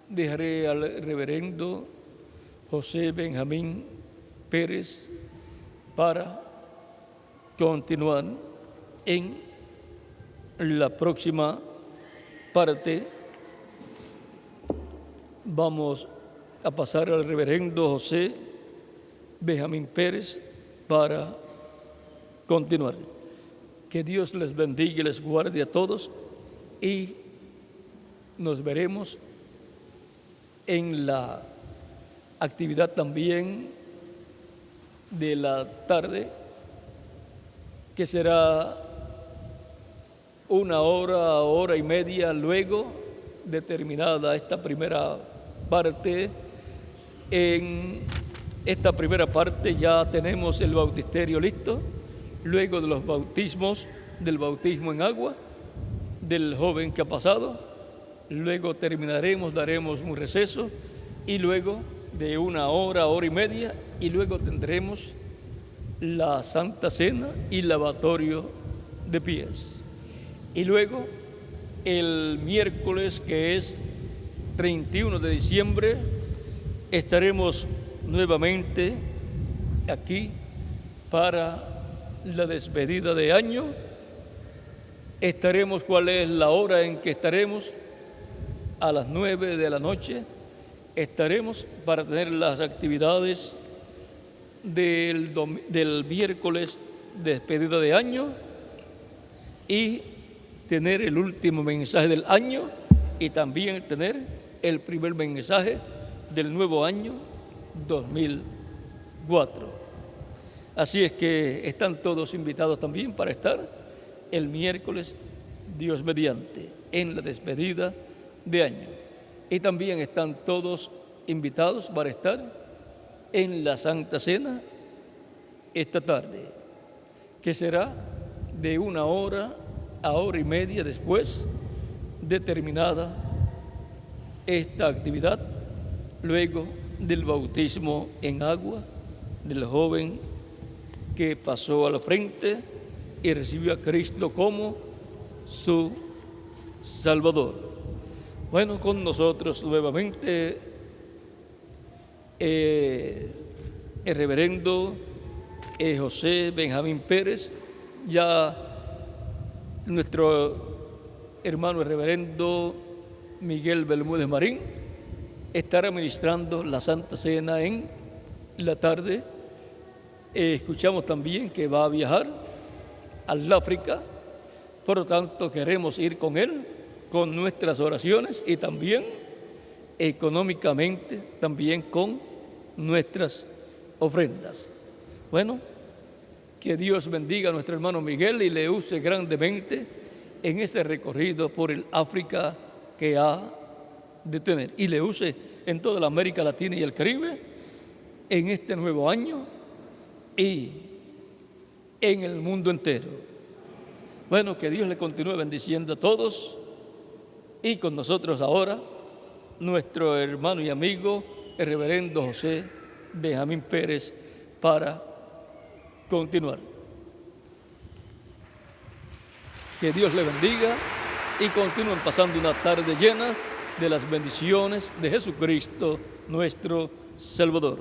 dejaré al reverendo José Benjamín Pérez para continuar en la próxima parte. Vamos a pasar al reverendo José Benjamín Pérez para continuar. Que Dios les bendiga y les guarde a todos, y nos veremos en la actividad también de la tarde, que será 1 hora, hora y media luego de terminada esta primera parte. En esta primera parte ya tenemos el bautisterio listo, luego de los bautismos, del bautismo en agua, del joven que ha pasado, luego terminaremos, daremos un receso, y luego de 1 hora, hora y media, y luego tendremos la Santa Cena y lavatorio de pies. Y luego el miércoles, que es 31 de diciembre, estaremos nuevamente aquí para la despedida de año. Estaremos, ¿cuál es la hora en que estaremos? A las 9 de la noche estaremos para tener las actividades del miércoles de despedida de año y tener el último mensaje del año y también tener el primer mensaje del nuevo año 2004. Así es que están todos invitados también para estar el miércoles, Dios mediante, en la despedida de año. Y también están todos invitados para estar en la Santa Cena esta tarde, que será de 1 hora a 1:30 después de terminada esta actividad, luego del bautismo en agua del joven que pasó al frente y recibió a Cristo como su Salvador. Bueno, con nosotros nuevamente el reverendo José Benjamín Pérez, ya nuestro hermano el reverendo Miguel Bermúdez Marín estará ministrando la Santa Cena en la tarde. Escuchamos también que va a viajar al África, por lo tanto queremos ir con él, con nuestras oraciones y también económicamente, también con nuestras ofrendas. Bueno, que Dios bendiga a nuestro hermano Miguel y le use grandemente en ese recorrido por el África que ha de tener, y le use en toda la América Latina y el Caribe en este nuevo año y en el mundo entero. Bueno, que Dios le continúe bendiciendo a todos, y con nosotros ahora nuestro hermano y amigo el reverendo José Benjamín Pérez para continuar. Que Dios le bendiga y continúen pasando una tarde llena de las bendiciones de Jesucristo, nuestro Salvador.